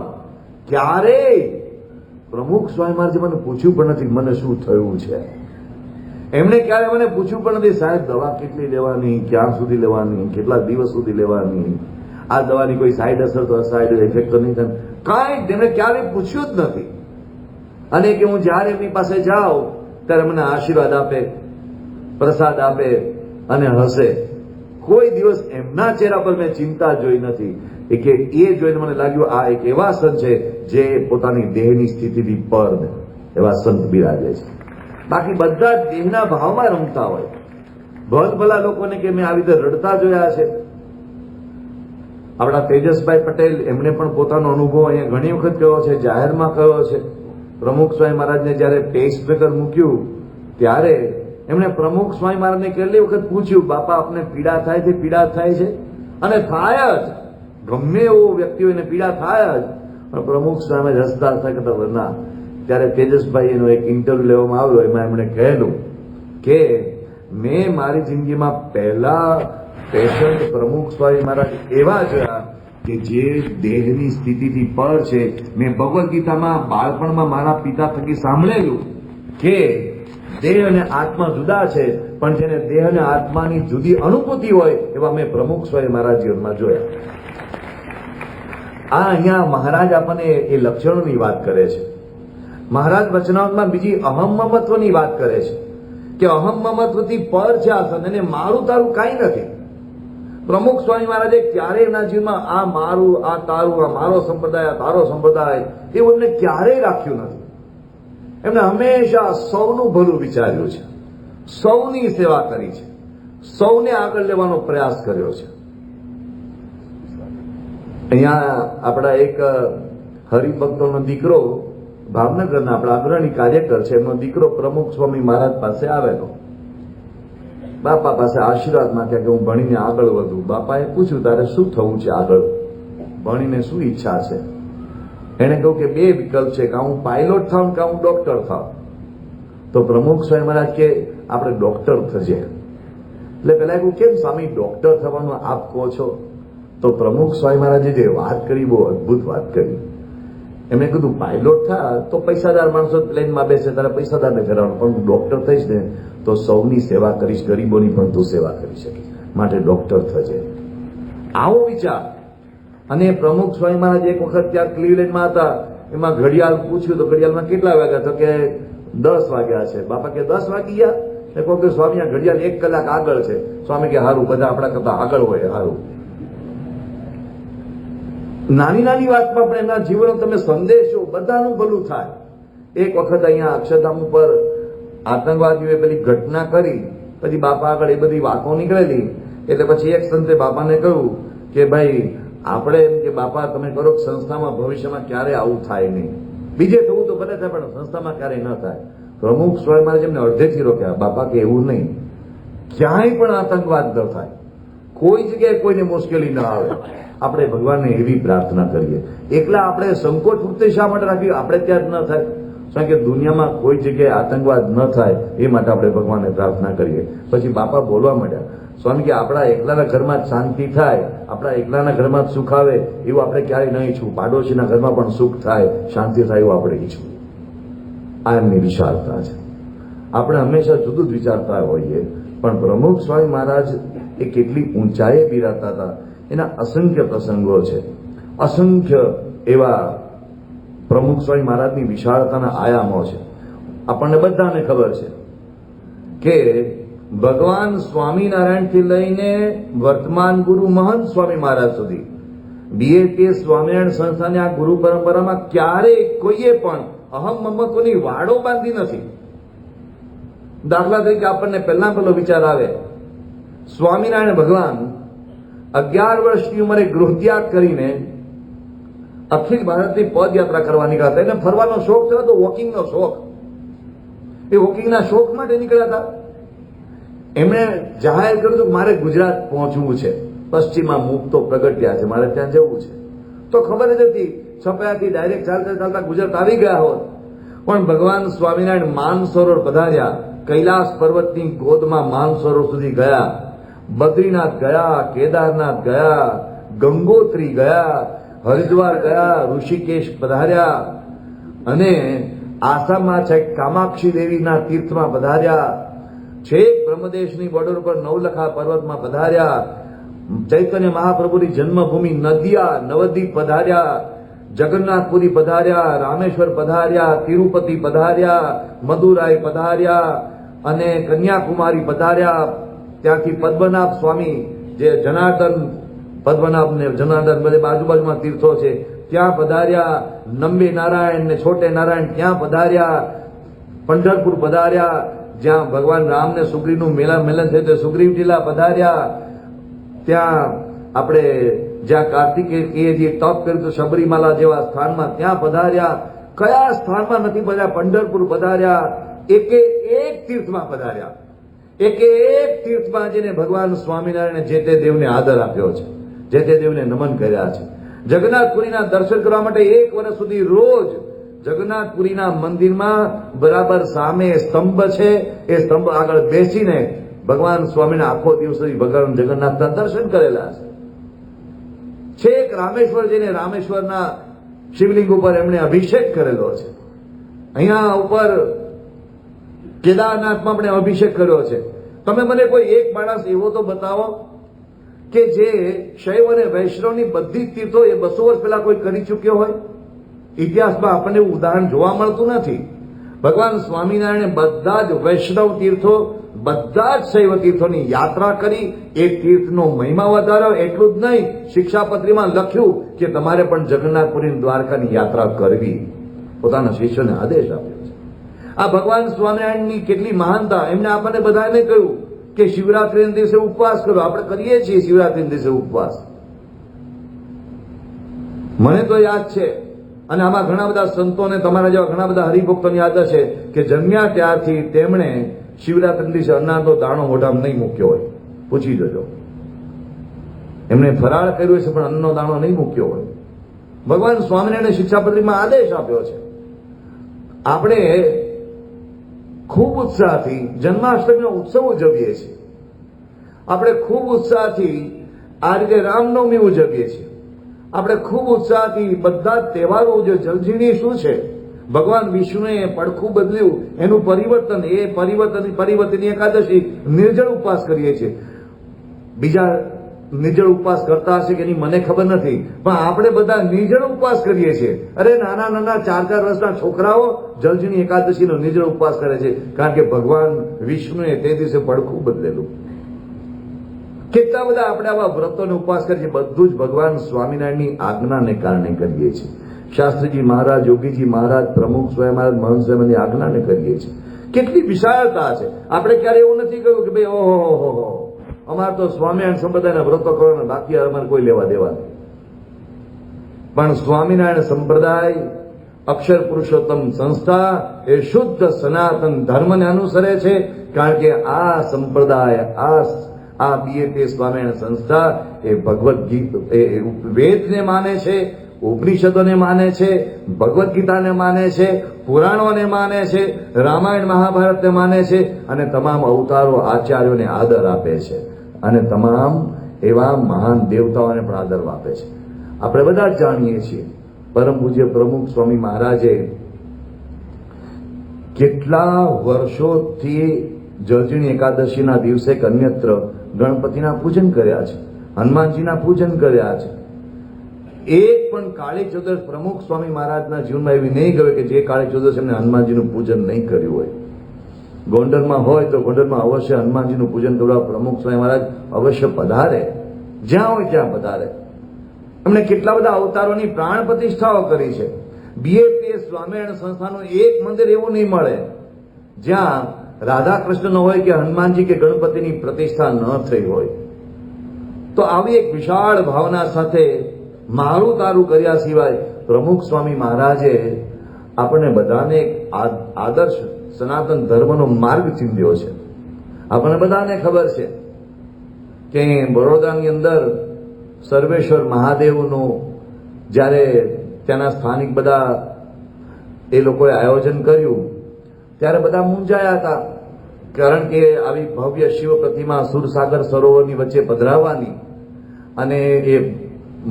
ક્યારેય પ્રમુખ સ્વામી મહારાજે મને પૂછ્યું પણ નથી મને શું થયું છે. એમણે ક્યારે મને પૂછ્યું પણ નથી સાહેબ દવા કેટલી લેવાની, ક્યાં સુધી લેવાની, કેટલા દિવસ સુધી લેવાની, આ દવાની કોઈ સાઈડ અસર તો સાઈડ ઇફેક્ટ તો નહીં થાય, કાંઈ તેમણે ક્યારેય પૂછ્યું જ નથી. અને કે હું જ્યારે એમની પાસે જાઉં ત્યારે મને આશીર્વાદ આપે, પ્રસાદ આપે અને હસે. કોઈ દિવસ એમના ચહેરા પર મેં ચિંતા જોઈ નથી. કે એ જોઈને મને લાગ્યું આ એક એવા સંત છે જે પોતાની દેહની સ્થિતિથી પર એવા સંત બિરાજે છે. બાકી બધા જ દેહના ભાવમાં રમતા હોય. ભલા લોકોને કે મેં આવી રીતે રડતા જોયા છે. આપણા તેજસભાઈ પટેલ એમણે પણ પોતાનો અનુભવ અહીંયા ઘણી વખત કહ્યો છે, જાહેરમાં કહ્યો છે. પ્રમુખ સ્વામી મહારાજને જયારે પેસમેકર મૂક્યું ત્યારે એમણે પ્રમુખ સ્વામી મહારાજને કેટલી વખત પૂછ્યું, બાપા આપને પીડા થાય છે? પીડા થાય છે? અને થાય જ, ગમે એવો વ્યક્તિ હોય એને પીડા થાય જ. પણ પ્રમુખ સ્વામી હસતા હતા કે ના. ત્યારે તેજસભાઈ એનો એક ઇન્ટરવ્યુ લેવામાં આવ્યો, એમાં એમણે કહેલું કે મેં મારી જિંદગીમાં પહેલા પેશન્ટ પ્રમુખ સ્વામી મહારાજ એવા જોયા કે જે દેહની સ્થિતિથી પર છે. મેં ભગવદ્ ગીતામાં બાળપણમાં મારા પિતા થકી સાંભળેલું કે દેહ અને આત્મા જુદા છે, પણ જેને દેહ અને આત્માની જુદી અનુભૂતિ હોય એવા મેં પ્રમુખ સ્વામી મહારાજ જીવનમાં જોયા. આ અહીંયા મહારાજ આપણને એ લક્ષણોની વાત કરે છે. મહારાજ વચનામૃતમાં બીજી અહમ મમત્વની વાત કરે છે કે અહમ મમત્વથી પર છે આ સંત, અને મારું તારું કાંઈ નથી. પ્રમુખ સ્વામી મહારાજે ક્યારેય એમના જીવનમાં આ મારું, આ તારું, આ મારો સંપ્રદાય, આ તારો સંપ્રદાય એવું એમને ક્યારેય રાખ્યું નથી. એમણે હંમેશા સૌનું ભલું વિચાર્યું છે, સૌની સેવા કરી છે, સૌને આગળ લેવાનો પ્રયાસ કર્યો છે. અહીંયા આપણા એક હરિભક્તોનો દીકરો ભાવનગરના આપણા અગ્રણી કાર્યકર છે, એમનો દીકરો પ્રમુખ સ્વામી મહારાજ પાસે આવેલો. બાપા પાસે આશીર્વાદ માંગ્યા કે હું ભણીને આગળ વધું. બાપાએ પૂછ્યું તારે શું થવું છે આગળ, ભણીને શું ઈચ્છા છે? એને કહ્યું કે બે વિકલ્પ છે, કાં હું પાયલોટ થાઉં કાં હું ડોક્ટર થાઉં. તો પ્રમુખ સ્વામી મહારાજ કે આપણે ડોક્ટર થજે. એટલે પેલા કહ્યું કેમ સ્વામી ડોક્ટર થવાનું આપ કહો છો? તો પ્રમુખ સ્વામી મહારાજે જે વાત કરી બહુ અદભુત વાત કરી. એમણે કીધું પાયલોટ થા તો પૈસાદાર માણસો પ્લેનમાં બેસે તારે પૈસાદારને કરાવવાનું, પણ હું ડોક્ટર થઈશ ને તો સૌની સેવા કરીશ, ગરીબોની પણ તું સેવા કરી શકીશ, માટે ડોક્ટર થજે. આવો વિચાર. અને પ્રમુખ સ્વામી મહારાજ એક વખત ત્યાં ક્લીવલેન્ડમાં હતા, એમાં ઘડિયાળ પૂછ્યું તો ઘડિયાળમાં કેટલા વાગ્યા? તો કે 10 વાગ્યા છે. બાપા કે 10 વાગી ગયા? એ કહો કે સ્વામી આ ઘડિયાળ 1 કલાક આગળ છે. સ્વામી કે હારું, બધા આપણા કરતા આગળ હોય, હારું. નાની નાની વાતમાં પણ એમના જીવનનો તમે સંદેશો બધાનું ભલું થાય. એક વખત અહીંયા અક્ષરધામ ઉપર આતંકવાદીઓએ પેલી ઘટના કરી, પછી બાપા આગળ એ બધી વાતો નીકળેલી, એટલે પછી એક સંતે બાપાને કહ્યું કે ભાઈ આપણે એમ કે બાપા તમે કરો સંસ્થામાં ભવિષ્યમાં ક્યારે આવું થાય નહીં, બીજે થવું તો ભલે થાય પણ સંસ્થામાં ક્યારેય ન થાય. પ્રમુખ સ્વામી મહારાજ એમને અડધેથી રોક્યા. બાપા કે એવું નહીં, ક્યાંય પણ આતંકવાદ ન થાય, કોઈ જગ્યાએ કોઈને મુશ્કેલી ન આવે. આપણે ભગવાનને એવી પ્રાર્થના કરીએ. એકલા આપણે સંકોચ વૃત્તિ શા માટે રાખીએ? આપણે ત્યાં જ ન થાય, કારણ કે દુનિયામાં કોઈ જગ્યાએ આતંકવાદ ન થાય એ માટે આપણે ભગવાનને પ્રાર્થના કરીએ. પછી બાપા બોલવા માંડ્યા, સ્વામી કે આપણા એકલાના ઘરમાં જ શાંતિ થાય, આપણા એકલાના ઘરમાં જ સુખ આવે એવું આપણે ક્યારેય નહીં ઈચ્છવું. પાડોશીના ઘરમાં પણ સુખ થાય, શાંતિ થાય એવું આપણે ઈચ્છવું. આ એમની વિશાળતા છે. આપણે હંમેશા જુદું જ વિચારતા હોઈએ, પણ પ્રમુખ સ્વામી મહારાજ એ કેટલી ઊંચાઈએ બિરાજતા હતા એના અસંખ્ય પ્રસંગો છે. અસંખ્ય એવા પ્રમુખ સ્વામી મહારાજની વિશાળતાના આયામો છે. આપણને બધાને ખબર છે કે ભગવાન સ્વામિનારાયણથી લઈને વર્તમાન ગુરુ મહંત સ્વામી મહારાજ સુધી બીએપી સ્વામિનારાયણ સંસ્થાની આ ગુરુ પરંપરામાં ક્યારેય કોઈએ પણ અહમ મમત્વની વાડો બાંધી નથી. દાખલા તરીકે આપણને પહેલો વિચાર આવે, સ્વામિનારાયણ ભગવાન 11 વર્ષની ઉંમરે ગૃહત્યાગ કરીને અખિલ ભારતની પદયાત્રા કરવા નીકળ્યા હતા. એને ફરવાનો શોખ થયો તો વોકિંગનો શોખ. એ વોકિંગના શોખ માટે નીકળ્યા હતા. એમણે જાહેર કર્યું હતું કે મારે ગુજરાત પહોંચવું છે, પશ્ચિમમાં મુક્તો પ્રગટ્યા છે, મારે ત્યાં જવું છે. તો ખબર જ હતી, છપાયાથી ડાયરેક્ટ ચાલતા ચાલતા ગુજરાત આવી ગયા હોત. પણ ભગવાન સ્વામિનારાયણ માનસરોવર પધાર્યા, કૈલાસ પર્વતની ગોદમાં માનસરોવર સુધી ગયા, બદ્રીનાથ ગયા, કેદારનાથ ગયા, ગંગોત્રી ગયા, હરિદ્વાર ગયા, ઋષિકેશ પધાર્યા અને આસામમાં છે કામાક્ષી દેવીના તીર્થમાં પધાર્યા, છેક બ્રહ્મદેશની બોર્ડર પર નવલખા પર્વતમાં પધાર્યા, ચૈતન્ય મહાપ્રભુની જન્મભૂમિ નદિયા નવદ્વીપ પધાર્યા, જગન્નાથપુરી પધાર્યા, રામેશ્વર પધાર્યા, તિરુપતિ પધાર્યા, મદુરાઈ પધાર્યા અને કન્યાકુમારી પધાર્યા. ત્યાંથી પદ્મનાભ સ્વામી જે જનાર્દન પદ્મનાભ ને જનાર્દન બધે બાજુબાજુમાં તીર્થો છે ત્યાં પધાર્યા, નંબે નારાયણ ને છોટે નારાયણ ત્યાં પધાર્યા, પંઢરપુર પધાર્યા જ્યાં ભગવાન રામ ને સુગ્રીવનું મિલન છે તે સુગ્રીવ ટીલા પધાર્યા, ત્યાં આપણે જ્યાં કાર્તિકેયજી તપ કર્યું હતું શબરીમાલા જેવા સ્થાનમાં ત્યાં પધાર્યા. કયા સ્થાનમાં નથી પધાર્યા? પંઢરપુર પધાર્યા. એકે એક તીર્થમાં પધાર્યા. એકે એક તીર્થમાં જઈને ભગવાન સ્વામિનારાયણે જે તે દેવને આદર આપ્યો છે, જે તે દેવને નમન કર્યા છે. જગન્નાથપુરીના દર્શન કરવા માટે 1 વર્ષ સુધી રોજ જગન્નાથપુરીના મંદિરમાં બરાબર સામે સ્તંભ છે, એ સ્તંભ આગળ બેસીને ભગવાન સ્વામીના આખો દિવસ સુધી ભગવાન જગન્નાથના દર્શન કરેલા છે. છેક રામેશ્વર જઈને રામેશ્વરના શિવલિંગ ઉપર એમણે અભિષેક કરેલો છે. અહીંયા ઉપર કેદારનાથમાં આપણે અભિષેક કર્યો છે. તમે મને કોઈ એક માણસ એવો તો બતાવો કે જે શૈવ અને વૈષ્ણવની બધી તીર્થો એ 200 વર્ષ પહેલા કોઈ કરી ચૂક્યો હોય. ઇતિહાસમાં આપણને એવું ઉદાહરણ જોવા મળતું નથી. ભગવાન સ્વામિનારાયણે બધા જ વૈષ્ણવ તીર્થો, બધા જ શૈવ તીર્થોની યાત્રા કરી, એ તીર્થનો મહિમા વધાર્યો. એટલું જ નહીં, શિક્ષાપત્રીમાં લખ્યું કે તમારે પણ જગન્નાથપુરી દ્વારકાની યાત્રા કરવી. પોતાના શિષ્યોને આદેશ આપ્યો છે. આ ભગવાન સ્વામિનારાયણની કેટલી મહાનતા. એમને આપણને બધાને કહ્યું કે શિવરાત્રીના દિવસે ઉપવાસ કરો. આપણે કરીએ છીએ શિવરાત્રીના દિવસે ઉપવાસ. મને તો યાદ છે, અને આમાં ઘણા બધા સંતોને, તમારા જેવા ઘણા બધા હરિભક્તોની યાદ હશે કે જન્મ્યા ત્યારથી તેમણે શિવરાત્રી દિવસે અન્નનો દાણો મોઢામાં નહીં મૂક્યો હોય. પૂછી જજો. એમણે ફરાળ કર્યો છે પણ અન્નનો દાણો નહીં મૂક્યો હોય. ભગવાન સ્વામિનારાયણે શિક્ષાપત્રીમાં આદેશ આપ્યો છે. આપણે ખૂબ ઉત્સાહથી જન્માષ્ટમીનો ઉત્સવ ઉજવીએ છીએ. આપણે ખૂબ ઉત્સાહથી આ રીતે રામનવમી ઉજવીએ છીએ. આપણે ખૂબ ઉત્સાહથી બધા જ તહેવારો ઉજવીએ. જલઝીણી શું છે? ભગવાન વિષ્ણુએ પડખું બદલ્યું, એનું પરિવર્તન. એ પરિવર્તનની એકાદશી નિર્જળ ઉપવાસ કરીએ છીએ. બીજા નિર્જળ ઉપવાસ કરતા હશે કે નહીં મને ખબર નથી, પણ આપણે બધા નિર્જળ ઉપવાસ કરીએ છીએ. અરે નાના નાના 4-4 વર્ષના છોકરાઓ જલઝીણી એકાદશીનો નિર્જળ ઉપવાસ કરે છે, કારણ કે ભગવાન વિષ્ણુએ તે દિવસે પડખું બદલેલું. કેટલા બધા આપણે આવા વ્રતોને ઉપવાસ કરીએ છીએ. બધું જ ભગવાન સ્વામિનારાયણની આજ્ઞાને કારણે કરીએ છીએ. શાસ્ત્રીજી મહારાજ, યોગીજી મહારાજ, પ્રમુખ સ્વામી મહારાજ, મહંત સ્વામીની આજ્ઞાને કરીએ છીએ. કેટલી વિશાળતા છે. આપણે ક્યારે એવું નથી કહ્યું કે ભાઈ ઓહો અમારે તો સ્વામિનારાયણ સંપ્રદાયના વ્રતો કરવાના, બાકી અમારે કોઈ લેવા દેવા નહીં. પણ સ્વામિનારાયણ સંપ્રદાય, અક્ષર પુરુષોત્તમ સંસ્થા એ શુદ્ધ સનાતન ધર્મને અનુસરે છે. કારણ કે આ સંપ્રદાય, આ બીએપી સ્વામિનારાયણ સંસ્થા એ ભગવદ્ ગીતા, એ વેદને માને છે, ઉપનિષદોને માને છે, ભગવદ્ ગીતાને માને છે, પુરાણોને માને છે, રામાયણ મહાભારતને માને છે, અને તમામ અવતારો આચાર્યોને આદર આપે છે, અને તમામ એવા મહાન દેવતાઓને પણ આદર આપે છે. આપણે બધા જ જાણીએ છીએ પરમ પૂજ્ય પ્રમુખ સ્વામી મહારાજે કેટલા વર્ષોથી જળજીણી એકાદશીના દિવસે અન્યત્ર ગણપતિના પૂજન કર્યા છે, હનુમાનજીના પૂજન કર્યા છે. એક પણ કાળી ચૌદશ પ્રમુખ સ્વામી મહારાજના જીવનમાં એવી નહીં ગયો કે જે કાળી ચૌદશ એમને હનુમાનજીનું પૂજન નહીં કર્યું હોય. ગોંડલમાં હોય તો ગોંડલમાં અવશ્ય હનુમાનજીનું પૂજન કરવા પ્રમુખ સ્વામી મહારાજ અવશ્ય પધારે, જ્યાં હોય ત્યાં પધારે. એમણે કેટલા બધા અવતારોની પ્રાણ પ્રતિષ્ઠાઓ કરી છે. બીએપીએસ સ્વામિનારાયણ સંસ્થાનું એક મંદિર એવું નહીં મળે જ્યાં રાધા કૃષ્ણ હોય કે હનુમાનજી કે ગણપતિની પ્રતિષ્ઠા ન થઈ હોય. તો આવી એક વિશાળ ભાવના સાથે મારું તારું કર્યા સિવાય પ્રમુખ સ્વામી મહારાજે આપણને બધાને એક આદર્શ સનાતન ધર્મનો માર્ગ ચીંધ્યો છે. આપણને બધાને ખબર છે કે બરોડાની અંદર સર્વેશ્વર મહાદેવનું જ્યારે ત્યાંના સ્થાનિક બધા એ લોકોએ આયોજન કર્યું ત્યારે બધા મૂંઝાયા હતા, કારણ કે આવી ભવ્ય શિવ પ્રતિમા સુરસાગર સરોવરની વચ્ચે પધરાવવાની અને એ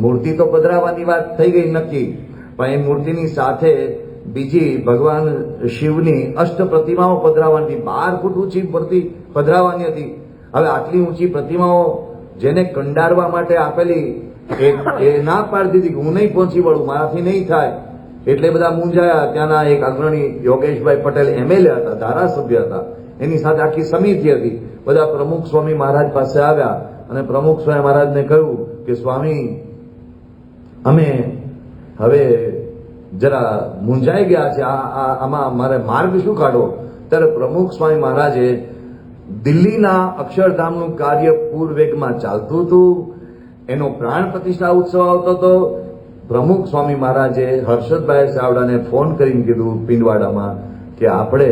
મૂર્તિ તો પધરાવવાની વાત થઈ ગઈ નક્કી, પણ એ મૂર્તિની સાથે બીજી ભગવાન શિવની અષ્ટ પ્રતિમાઓ પધરાવવાની, 12 ફૂટ ઊંચી મૂર્તિ પધરાવવાની હતી. હવે આટલી ઊંચી પ્રતિમાઓ જેને કંડારવા માટે આપેલી એ ના પાડી દીધી કે હું નહીં પહોંચી વળું, મારાથી નહીં થાય. એટલે બધા મૂંઝાયા. ત્યાંના એક અગ્રણી યોગેશભાઈ પટેલ એમએલએ હતા, ધારાસભ્ય હતા, એની સાથે આખી સમિતિ હતી. બધા પ્રમુખ સ્વામી મહારાજ પાસે આવ્યા અને પ્રમુખ સ્વામી મહારાજને કહ્યું કે સ્વામી અમે હવે જરા મૂંઝાઈ ગયા છે, આમાં મારે માર્ગ શું કાઢો? ત્યારે પ્રમુખ સ્વામી મહારાજે દિલ્હીના અક્ષરધામનું કાર્ય પૂરવેગમાં ચાલતું હતું, એનો પ્રાણ પ્રતિષ્ઠા ઉત્સવ આવતો હતો. પ્રમુખ સ્વામી મહારાજે હર્ષદભાઈ ચાવડાને ફોન કરીને કીધું પિંડવાડામાં કે આપણે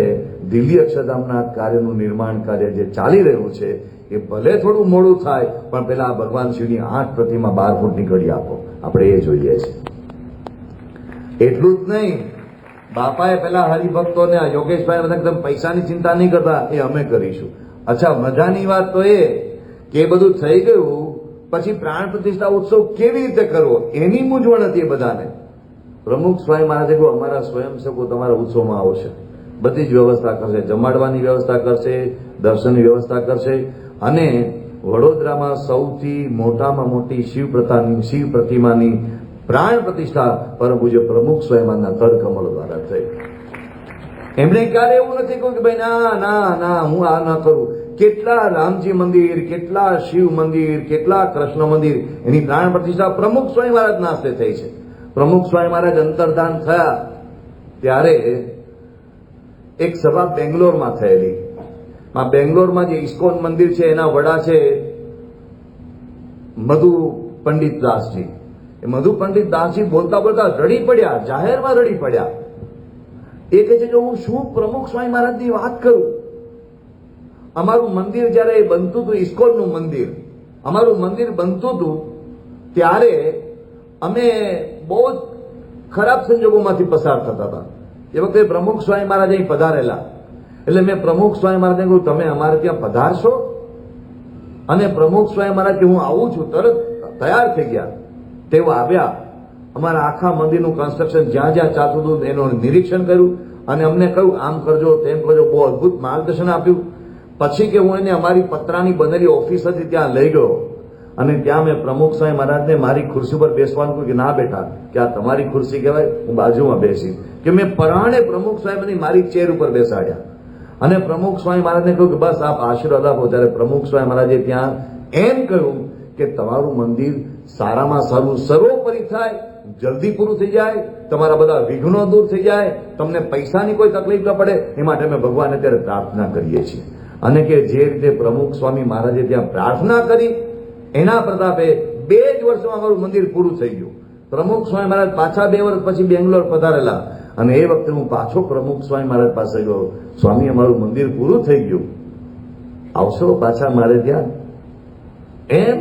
દિલ્હી અક્ષરધામના કાર્યનું નિર્માણ કાર્ય જે ચાલી રહ્યું છે એ ભલે થોડું મોડું થાય પણ પેલા ભગવાન શિવની 8 પ્રતિમા 12 ફૂટની ઘડી આપો, આપણે એ જોઈએ છે. એટલું જ નહીં, બાપાએ પેલા હરિભક્તોને યોગેશભાઈ બધા એકદમ પૈસાની ચિંતા નહીં કરતા, એ અમે કરીશું. અચ્છા, મજાની વાત તો એ કે એ બધું થઈ ગયું પછી પ્રાણ પ્રતિષ્ઠા ઉત્સવ કેવી રીતે કરવો એની મૂંઝવણ હતી એ બધાને. પ્રમુખ સ્વામી મહારાજે કહ્યું અમારા સ્વયંસેવકો તમારા ઉત્સવમાં આવશે, બધી જ વ્યવસ્થા કરશે, જમાડવાની વ્યવસ્થા કરશે, દર્શનની વ્યવસ્થા કરશે અને વડોદરામાં સૌથી મોટામાં મોટી શિવ પ્રતિમાની પ્રાણ પ્રતિષ્ઠા પરમ પૂજ્ય પ્રમુખ સ્વામીના તળકમળ દ્વારા થઈ. એમણે ક્યારે એવું નથી કહ્યું કે ભાઈ ના ના ના હું આ ન કરું. કેટલા રામજી મંદિર, કેટલા શિવ મંદિર, કેટલા કૃષ્ણ મંદિર એની પ્રાણ પ્રતિષ્ઠા પ્રમુખ સ્વામી મહારાજના હસ્તે થઈ છે. પ્રમુખ સ્વામી મહારાજ અંતર્ધાન થયા ત્યારે એક સભા બેંગ્લોરમાં થયેલી. આ બેંગ્લોરમાં જે ઇસ્કોન મંદિર છે એના વડા છે મધુ પંડિત દાસજી. એ મધુ પંડિત દાસજી બોલતા બોલતા રડી પડ્યા, જાહેરમાં રડી પડ્યા. એ કહે છે કે હું શું પ્રમુખ સ્વામી મહારાજની વાત કરું? અમારું મંદિર જયારે બનતું હતું, ઇસ્કોનનું મંદિર, અમારું મંદિર બનતું હતું ત્યારે અમે બહુ જ ખરાબ સંજોગોમાંથી પસાર થતા હતા. એ વખતે પ્રમુખ સ્વામી મહારાજ અહીં પધારેલા. એટલે મેં પ્રમુખ સ્વામી મહારાજને કહ્યું તમે અમારે ત્યાં પધારશો? અને પ્રમુખ સ્વામી મહારાજ કે હું આવું છું, તરત તૈયાર થઈ ગયા. તેઓ આવ્યા, અમારા આખા મંદિરનું કન્સ્ટ્રક્શન જ્યાં જ્યાં ચાલતું હતું એનું નિરીક્ષણ કર્યું અને અમને કહ્યું આમ કરજો તેમ કરજો, બહુ અદભુત માર્ગદર્શન આપ્યું. પછી કે હું એને અમારી પતરાની બનેલી ઓફિસ હતી ત્યાં લઈ ગયો અને ત્યાં મેં પ્રમુખ સ્વામી મહારાજને મારી ખુરશી પર બેસવાનું કહ્યું કે ના બેઠા, કે આ તમારી ખુરશી કહેવાય, હું બાજુમાં બેસી. કે મેં પરાણે પ્રમુખ સ્વામીની મારી ચેર ઉપર બેસાડ્યા અને પ્રમુખ સ્વામી મહારાજને કહ્યું કે બસ આપ આશીર્વાદ આપો. ત્યારે પ્રમુખ સ્વામી મહારાજે ત્યાં એમ કહ્યું કે તમારું મંદિર સારામાં સારું સર્વોપરી થાય, જલ્દી પૂરું થઈ જાય, તમારા બધા વિઘ્નો દૂર થઈ જાય, તમને પૈસાની કોઈ તકલીફ ન પડે, એ માટે અમે ભગવાનને ત્યારે પ્રાર્થના કરીએ છીએ. અને કે જે રીતે પ્રમુખ સ્વામી મહારાજે ત્યાં પ્રાર્થના કરી એના પ્રતાપે 2 જ વર્ષમાં અમારું મંદિર પૂરું થઈ ગયું. પ્રમુખ સ્વામી મહારાજ પાછા 2 વર્ષ પછી બેંગ્લોર પધારેલા અને એ વખતે હું પાછો પ્રમુખ સ્વામી મહારાજ પાસે ગયો, સ્વામી અમારું મંદિર પૂરું થઈ ગયું, આવશો પાછા મારે ત્યાં? એમ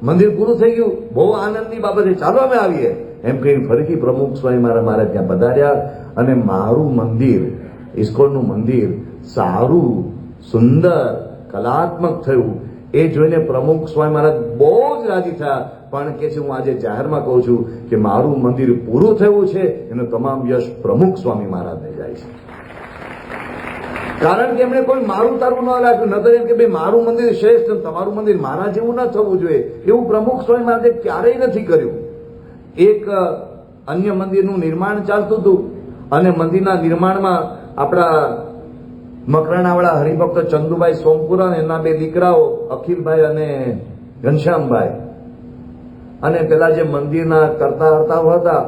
મંદિર પૂરું થઈ ગયું, બહુ આનંદની બાબત છે, ચાલો અમે આવીએ એમ કહીને ફરીથી પ્રમુખ સ્વામી મારા ત્યાં પધાર્યા અને મારું મંદિર, ઇસ્કોનનું મંદિર સારું, સુંદર, કલાત્મક થયું. એ જોઈને પ્રમુખ સ્વામી મહારાજ બહુ જ રાજી થયા. પણ કે છે હું આજે જાહેરમાં કહું છું કે મારું મંદિર પૂરું થયું છે એનો તમામ યશ પ્રમુખ સ્વામી મહારાજને જાય છે. કારણ કે એમણે કોઈ મારું તારું ન રાખ્યું, ન તો એમ કે ભાઈ મારું મંદિર શ્રેષ્ઠ, તમારું મંદિર મારા જેવું ન થવું જોઈએ, એવું પ્રમુખ સ્વામી મહારાજે ક્યારેય નથી કર્યું. એક અન્ય મંદિરનું નિર્માણ ચાલતું હતું અને મંદિરના નિર્માણમાં આપણા મકરાણાવાળા હરિભક્ત ચંદુભાઈ સોમપુરા અને એના બે દીકરાઓ અખિલભાઈ અને ઘનશ્યામભાઈ અને પેલા જે મંદિરના કરતા હર્તાઓ હતા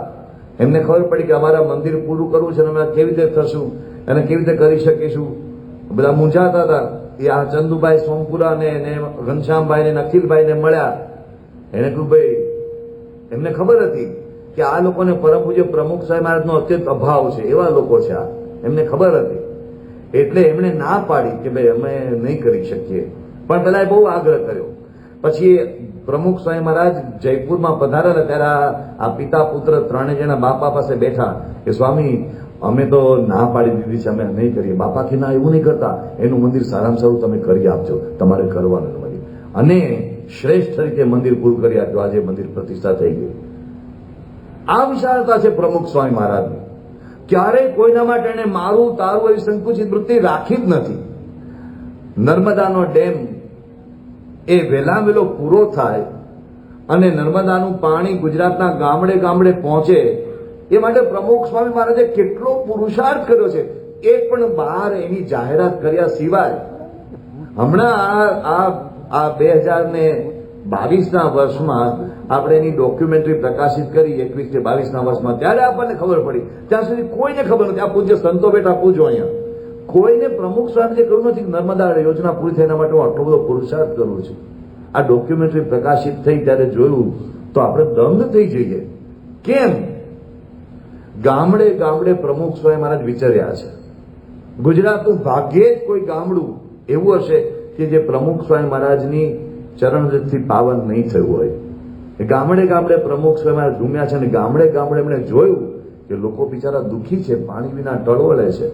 એમને ખબર પડી કે અમારા મંદિર પૂરું કરવું છે અને અમે કેવી રીતે થશું અને કેવી રીતે કરી શકીશું, બધા મૂંઝાતા હતા. એ આ ચંદુભાઈ સોમપુરા ને ઘનશ્યામભાઈ ને અખિલભાઈને મળ્યા. એને કહ્યું ભાઈ, એમને ખબર હતી કે આ લોકોને પરમ પૂજ્ય પ્રમુખ સાહેબ મહારાજનો અત્યંત અભાવ છે, એવા લોકો છે આ, એમને ખબર હતી. એટલે એમણે ના પાડી કે ભાઈ અમે નહીં કરી શકીએ, પણ પેલા બહુ આગ્રહ કર્યો. પછી પ્રમુખ સ્વામી મહારાજ જયપુરમાં પધારેલા ત્યારે આ પિતા પુત્ર ત્રણે જણા બાપા પાસે બેઠા કે સ્વામી અમે તો ના પાડી દીધી છે, અમે નહીં કરીએ. બાપા કે ના, એવું નહીં કરતા, એનું મંદિર સારામાં સારું તમે કરી આપજો, તમારે કરવાનું મંદિર, અને શ્રેષ્ઠ રીતે મંદિર પૂરું કરી આપજો. આજે મંદિર પ્રતિષ્ઠા થઈ ગઈ. આ વિશાળતા છે પ્રમુખ સ્વામી મહારાજની. ક્યારેય કોઈના માટે એને મારું તારું એવી સંકુચિત વૃત્તિ રાખી જ નથી. નર્મદાનો ડેમ એ વહેલા વહેલો પૂરો થાય અને નર્મદાનું પાણી ગુજરાતના ગામડે ગામડે પહોંચે એ માટે પ્રમુખ સ્વામી મહારાજે કેટલો પુરુષાર્થ કર્યો છે. એક પણ બહાર એની જાહેરાત કર્યા સિવાય હમણાં આ 2022ના વર્ષમાં આપણે એની ડોક્યુમેન્ટરી પ્રકાશિત કરી 21 કે 22ના વર્ષમાં, ત્યારે આપણને ખબર પડી. ત્યાં સુધી કોઈને ખબર નથી. આ પૂજ્ય સંતો બેઠા પૂજો અહીંયા, કોઈને પ્રમુખ સ્વામીએ કહ્યું નથી કે નર્મદા યોજના પૂરી થયા માટે હું આટલો બધો પુરુષાર્થ કરું છું. આ ડોક્યુમેન્ટરી પ્રકાશિત થઈ ત્યારે જોયું તો આપણે દંગ થઈ જઈએ. કેમ? ગામડે ગામડે પ્રમુખ સ્વામી મહારાજ વિચર્યા છે. ગુજરાતનું ભાગ્યે જ કોઈ ગામડું એવું હશે કે જે પ્રમુખ સ્વામી મહારાજની ચરણરજથી પાવન નહીં થયું હોય. ગામડે ગામડે પ્રમુખ સ્વામી મહારાજ ઘૂમ્યા છે અને ગામડે ગામડે એમણે જોયું કે લોકો બિચારા દુઃખી છે, પાણી વિના ટળવળે છે,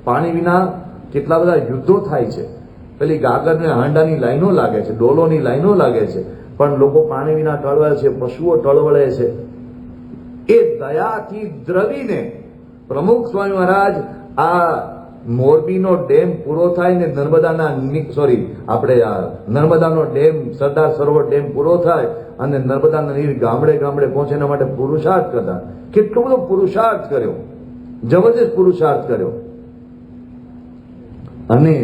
પાણી વિના કેટલા બધા યુદ્ધો થાય છે. પેલી ગાગર ને હાંડાની લાઈનો લાગે છે, ડોલોની લાઈનો લાગે છે, પણ લોકો પાણી વિના ટળવળે છે, પશુઓ ટળવળે છે. એ દયાથી દ્રવીને પ્રમુખ સ્વામી મહારાજ આ મોરબીનો ડેમ પૂરો થાય ને નર્મદાનો ડેમ સરદાર સરોવર ડેમ પૂરો થાય અને નર્મદાના નીર ગામડે ગામડે પહોંચે એના માટે પુરુષાર્થ કરતા. કેટલો બધો પુરુષાર્થ કર્યો, જબરજસ્ત પુરુષાર્થ કર્યો. અને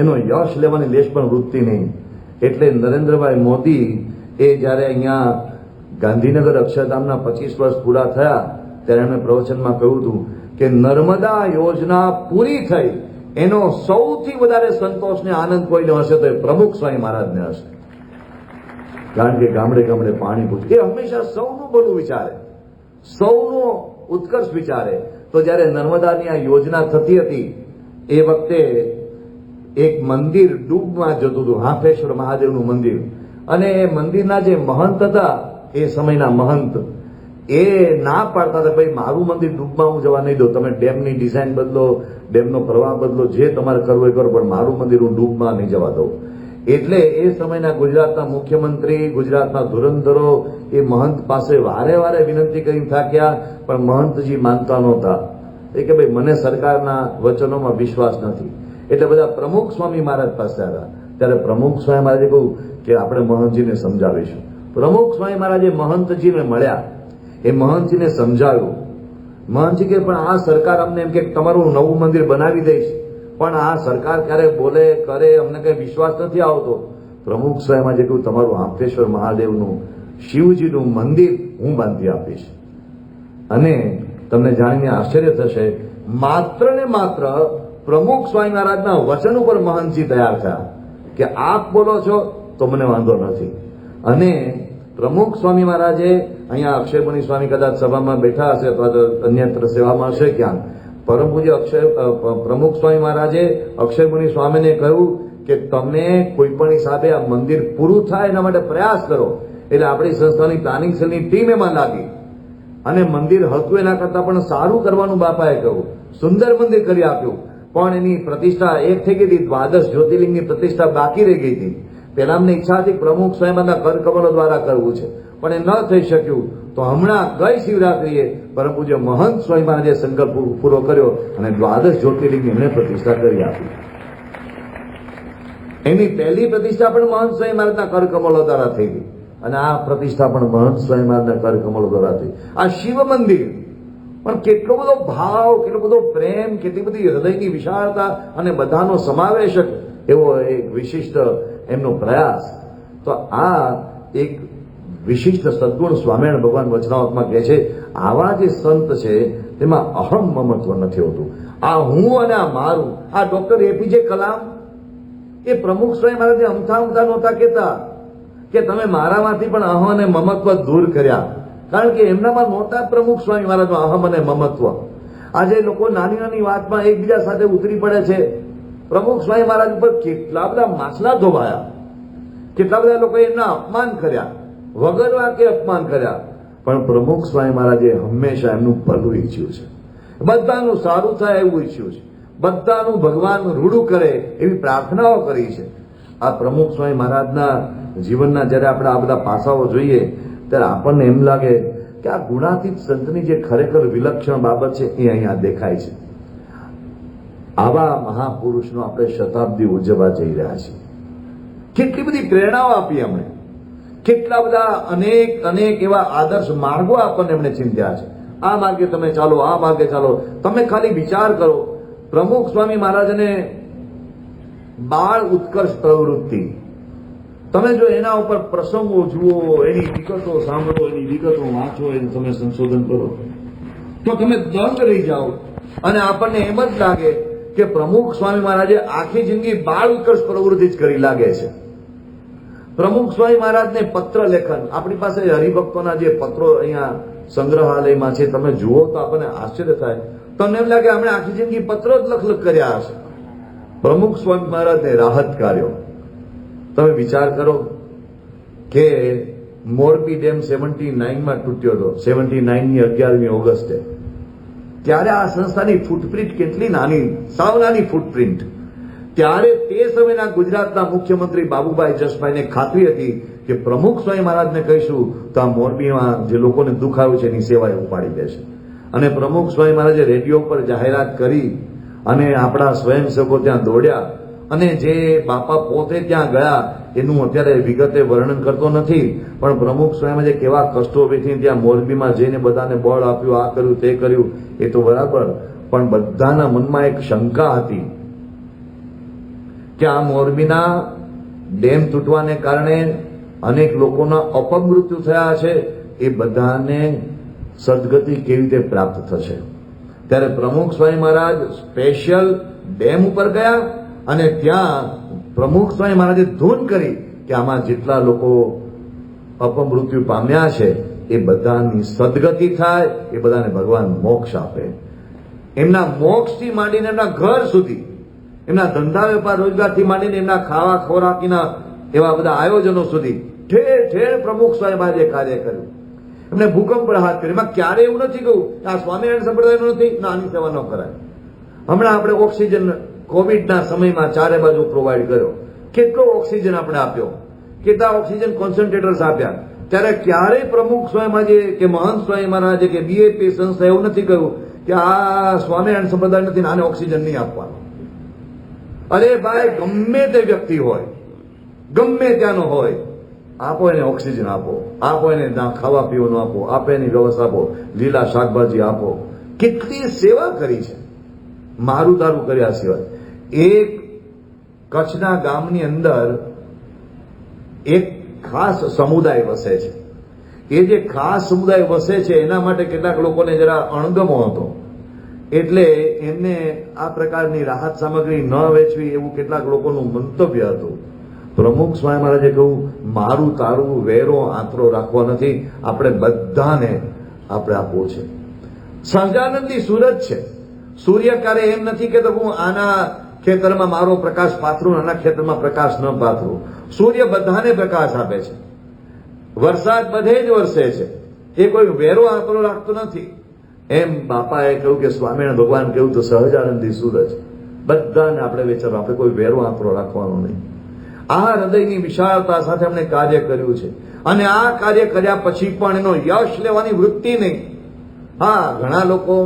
એનો યશ લેવાની લેશ પણ વૃત્તિ નહીં. એટલે નરેન્દ્રભાઈ મોદી એ જયારે અહીંયા ગાંધીનગર અક્ષરધામના 25 વર્ષ પૂરા થયા ત્યારે એમણે પ્રવચનમાં કહ્યું હતું કે નર્મદા યોજના પૂરી થઈ એનો સૌથી વધારે સંતોષ ને આનંદ કોઈને હશે તો એ પ્રમુખ સ્વામી મહારાજને હશે. કારણ કે ગામડે ગામડે પાણી પૂછે. એ હંમેશા સૌનું ભલું વિચારે, સૌનો ઉત્કર્ષ વિચારે. તો જયારે નર્મદાની આ યોજના થતી હતી એ વખતે એક મંદિર ડૂબમાં જતું હતું, હાંફેશ્વર મહાદેવનું મંદિર. અને એ મંદિરના જે મહંત હતા એ સમયના મહંત, એ ના પાડતા હતા ભાઈ મારું મંદિર ડૂબમાં હું જવા નહીં દઉં, તમે ડેમની ડિઝાઇન બદલો, ડેમનો પ્રવાહ બદલો, જે તમારે કરવું એ કરો, પણ મારું મંદિર હું ડૂબમાં નહીં જવા દઉં. એટલે એ સમયના ગુજરાતના મુખ્યમંત્રી, ગુજરાતના ધુરંધરો એ મહંત પાસે વારે વારે વિનંતી કરી થાક્યા, પણ મહંતજી માનતા નહોતા. એ કે ભાઈ મને સરકારના વચનોમાં વિશ્વાસ નથી. એટલે બધા પ્રમુખ સ્વામી મહારાજ પાસે આવ્યા. ત્યારે પ્રમુખ સ્વામી મહારાજે કહ્યું કે આપણે મહંતજીને સમજાવીશું. પ્રમુખ સ્વામી મહારાજે મહંતજીને મળ્યા, એ મહંતજીને સમજાવ્યું. મહંતજી કે પણ આ સરકાર અમને એમ કે તમારું નવું મંદિર બનાવી દઈશ, પણ આ સરકાર ક્યારે બોલે કરે અમને કઈ વિશ્વાસ નથી આવતો. પ્રમુખ સ્વામી મહારાજે કહ્યું તમારું હાંફેશ્વર મહાદેવનું શિવજીનું મંદિર હું બાંધી આપીશ. અને તમને જાણીને આશ્ચર્ય થશે, માત્ર ને માત્ર પ્રમુખ સ્વામી મહારાજના વચન ઉપર મહંતજી તૈયાર થયા કે આપ બોલો છો તો મને વાંધો નથી. અને પ્રમુખ સ્વામી મહારાજે અહીંયા અક્ષયમુનિ સ્વામી કદાચ સભામાં બેઠા હશે અથવા તો અન્યત્ર સેવામાં હશે ક્યાંક, પરમ પૂજ્ય પ્રમુખ સ્વામી મહારાજે અક્ષયમુનિ સ્વામીને કહ્યું કે તમે કોઈ પણ હિસાબે આ મંદિર પૂરું થાય એના માટે પ્રયાસ કરો. એટલે આપણી સંસ્થાની પ્લાનિંગ સેલની ટીમ એમાં લાગી અને મંદિર હતું એના કરતા પણ સારું કરવાનું બાપાએ કહ્યું. સુંદર મંદિર કરી આપ્યું, પણ એની પ્રતિષ્ઠા એક થઈ ગઈ હતી, દ્વાદશ જ્યોતિર્લિંગની પ્રતિષ્ઠા બાકી રહી ગઈ હતી. પેલા અમને ઈચ્છા હતી પ્રમુખ સ્વયંના કરકમલો દ્વારા કરવું છે, પણ એ ન થઈ શક્યું. તો હમણાં ગઈ શિવરાત્રીએ પરમ પૂજ્ય મહંત સ્વામી મહારાજે સંકલ્પ પૂરો કર્યો અને દ્વાદશ જ્યોતિર્લિંગ એમને પ્રતિષ્ઠા કરી આપી. એની પહેલી પ્રતિષ્ઠા પણ મહંત સ્વામી મહારાજના કરકમળો દ્વારા થઈ ગઈ અને આ પ્રતિષ્ઠા પણ મહંત સ્વામી મહારાજના કરકમળો દ્વારા થઈ. આ શિવ મંદિર પણ કેટલો બધો ભાવ, કેટલો બધો પ્રેમ, કેટલી બધી હૃદયની વિશાળતા અને બધાનો સમાવેશક એવો એક વિશિષ્ટ એમનો પ્રયાસ. તો આ એક વિશિષ્ટ સદગુણ સ્વામિનારાયણ ભગવાન વચનાવતમાં કહે છે, આવા જે સંત છે તેમાં અહમ મમત્વ નથી હોતું. આ હું અને આ મારું. આ ડોક્ટર એપીજે કલામ એ પ્રમુખ સ્વામી મહારાજને અમથા નહોતા કહેતા કે તમે મારામાંથી પણ અહમ અને મમત્વ દૂર કર્યા, કારણ કે એમનામાં નહોતા પ્રમુખ સ્વામી મહારાજમાં અહમ અને મમત્વ. આજે લોકો નાની નાની વાતમાં એકબીજા સાથે ઉતરી પડે છે. પ્રમુખ સ્વામી મહારાજ ઉપર કેટલા બધા માછલા ધોવાયા, કેટલા બધા લોકોએ એમના અપમાન કર્યા, વગર વાકે અપમાન કર્યા, પણ પ્રમુખ સ્વામી મહારાજે હંમેશા એમનું ભલું ઈચ્છ્યું છે, બધાનું સારું થાય એવું ઈચ્છ્યું છે, બધાનું ભગવાન રૂડું કરે એવી પ્રાર્થનાઓ કરી છે. આ પ્રમુખ સ્વામી મહારાજના જીવનના જ્યારે આપણે આ બધા પાસાઓ જોઈએ ત્યારે આપણને એમ લાગે કે આ ગુણાતીત સંતની જે ખરેખર વિલક્ષણ બાબત છે એ અહીંયા દેખાય છે. આવા મહાપુરુષનો આપણે શતાબ્દી ઉજવવા જઈ રહ્યા છીએ. કેટલી બધી પ્રેરણાઓ આપી એમણે, કેટલા બધા અનેક એવા આદર્શ માર્ગો આપણને એમણે ચિંત્યા છે. આ માર્ગે તમે ચાલો, આ માર્ગે ચાલો. તમે ખાલી વિચાર કરો, પ્રમુખ સ્વામી મહારાજને બાળ ઉત્કર્ષ પ્રવૃત્તિ, તમે જો એના ઉપર પ્રસંગો જુઓ, એની વિગતો સાંભળો, એની વિગતો વાંચો, એનું તમે સંશોધન કરો તો તમે દંગ રહી જાઓ અને આપણને એમ જ લાગે કે પ્રમુખ સ્વામી મહારાજે આખી જિંદગી બાળ ઉત્કર્ષ પ્રવૃત્તિ જ કરી લાગે છે. પ્રમુખ સ્વામી મહારાજને પત્ર લેખન, આપણી પાસે હરિભક્તોના જે પત્રો અહીંયા સંગ્રહાલયમાં છે, તમે જુઓ તો આપણને આશ્ચર્ય થાય. તમને એમ લાગે આપણે આખી જિંદગી પત્રો જ લખ કર્યા હશે. પ્રમુખ સ્વામી મહારાજને રાહત કાર્યો, તમે વિચાર કરો કે મોરબી ડેમ 79માં તૂટ્યો હતો, 79ની 11મી ઓગસ્ટે. ત્યારે આ સંસ્થાની ફૂટપ્રિન્ટ કેટલી નાની, સાવ નાની ફૂટપ્રિન્ટ. ત્યારે તે સમયના ગુજરાતના મુખ્યમંત્રી બાબુભાઈ જસભાઈને ખાતરી હતી કે પ્રમુખ સ્વામી મહારાજને કહીશું તો આ મોરબીમાં જે લોકોને દુઃખ આવ્યું છે એની સેવાએ ઉપાડી દેશે. અને પ્રમુખ સ્વામી મહારાજે રેડિયો પર જાહેરાત કરી અને આપણા સ્વયંસેવકો ત્યાં દોડ્યા અને જે બાપા પોતે ત્યાં ગયા એનું અત્યારે વિગતે વર્ણન કરતો નથી, પણ પ્રમુખ સ્વામીએ જે કેવા કષ્ટો વેઠીને ત્યાં મોરબીમાં જઈને બધાને બળ આપ્યું, આ કર્યું તે કર્યું એ તો બરાબર, પણ બધાના મનમાં એક શંકા હતી કે આ મોરબીના ડેમ તૂટવાને કારણે અનેક લોકોના અપમૃત્યુ થયા છે, એ બધાને સદગતિ કેવી રીતે પ્રાપ્ત થશે. ત્યારે પ્રમુખ સ્વામી મહારાજ સ્પેશિયલ ડેમ ઉપર ગયા અને ત્યાં પ્રમુખ સ્વામી મહારાજે ધૂન કરી કે આમાં જેટલા લોકો અપમૃત્યુ પામ્યા છે એ બધાની સદગતિ થાય, એ બધાને ભગવાન મોક્ષ આપે. એમના મોક્ષથી માંડીને એમના ઘર સુધી, એમના ધંધા વેપાર રોજગારથી માંડીને એમના ખાવા ખોરાકીના એવા બધા આયોજનો સુધી ઠેર ઠેર પ્રમુખ સ્વામી મહારાજે કાર્ય કર્યું. એમને ભૂકંપ રાહત કરી. એમાં ક્યારે એવું નથી કહ્યું આ સ્વામિનારાયણ સંપ્રદાયનું નથી ના, આની સેવા ન કરાય. હમણાં આપણે ઓક્સિજન કોવિડના સમયમાં ચારે બાજુ પ્રોવાઈડ કર્યો, કેટલો ઓક્સિજન આપણે આપ્યો, કેટલા ઓક્સિજન કોન્સન્ટ્રેટર્સ આપ્યા. ત્યારે ક્યારેય પ્રમુખ સ્વામી મહારાજે કે મહંત સ્વામી મહારાજે કે બીએપી સંસ્થા એવું નથી કહ્યું કે આ સ્વામિનારાયણ સંપ્રદાય નથી આને ઓક્સિજન નહીં આપવાનો. અરે ભાઈ, ગમે તે વ્યક્તિ હોય, ગમે ત્યાંનો હોય, આપો એને ઓક્સિજન આપો, આપો એને ખાવા પીવાનું આપો, આપો એની વ્યવસ્થા આપો, લીલા શાકભાજી આપો. કેટલી સેવા કરી છે મારું તારું કર્યા સિવાય. એક કચ્છના ગામની અંદર એક ખાસ સમુદાય વસે છે. એ જે ખાસ સમુદાય વસે છે એના માટે કેટલાક લોકોને જરા અણગમો હતો, એટલે એમને આ પ્રકારની રાહત સામગ્રી ન વેચવી એવું કેટલાક લોકોનું મંતવ્ય હતું. પ્રમુખ સ્વામી મહારાજે કહ્યું મારું તારું વેરો આંતરો રાખવો નથી, આપણે બધાને આપણે આપવું છે. સહજાનંદની સુરત છે. સૂર્ય ક્યારે એમ નથી કે હું આના ખેતરમાં મારો પ્રકાશ પાથરું, આના ખેતરમાં પ્રકાશ ન પાથરું. સૂર્ય બધાને પ્રકાશ આપે છે, વરસાદ બધે જ વરસે છે, એ કોઈ વેરો આંતરો રાખતો નથી. એમ બાપાએ કહ્યું કે સ્વામિનારાયણ ભગવાન કહ્યું તો સહજાનંદી સૂરજ, બધાને આપણે વેચારો, આપણે કોઈ વેરો આંતરો રાખવાનો નહીં. આ હૃદયની વિશાળતા સાથે અમને કાર્ય કર્યું છે. અને આ કાર્ય કર્યા પછી પણ એનો યશ લેવાની વૃત્તિ નહીં. હા, ઘણા લોકો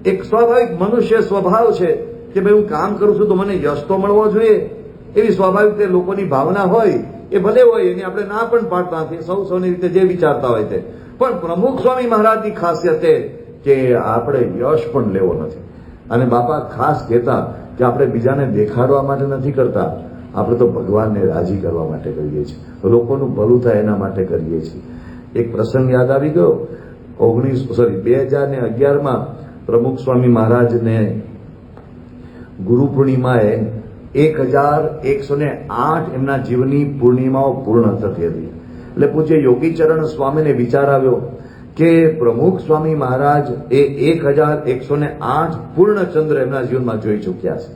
એક સ્વાભાવિક મનુષ્ય સ્વભાવ છે કે ભાઈ હું કામ કરું છું તો મને યશ તો મળવો જોઈએ, એવી સ્વાભાવિક તે લોકોની ભાવના હોય. એ ભલે હોય, એની આપણે ના પણ પાડતા નથી, સૌની રીતે જે વિચારતા હોય તે. પણ પ્રમુખ સ્વામી મહારાજની ખાસિયત એ કે આપણે યશ પણ લેવો નથી. અને બાપા ખાસ કહેતા કે આપણે બીજાને દેખાડવા માટે નથી કરતા, આપણે તો ભગવાનને રાજી કરવા માટે કરીએ છીએ, લોકોનું ભલું થાય એના માટે કરીએ છીએ. એક પ્રસંગ યાદ આવી ગયો. 2011માં પ્રમુખ સ્વામી મહારાજને ગુરુ પૂર્ણિમાએ 1108 એમના જીવનની પૂર્ણિમાઓ પૂર્ણ થતી હતી. એટલે પૂજ્ય યોગીચરણ સ્વામીને વિચાર આવ્યો કે પ્રમુખ સ્વામી મહારાજ એ 1108 પૂર્ણ ચંદ્ર એમના જીવનમાં જોઈ ચૂક્યા છે.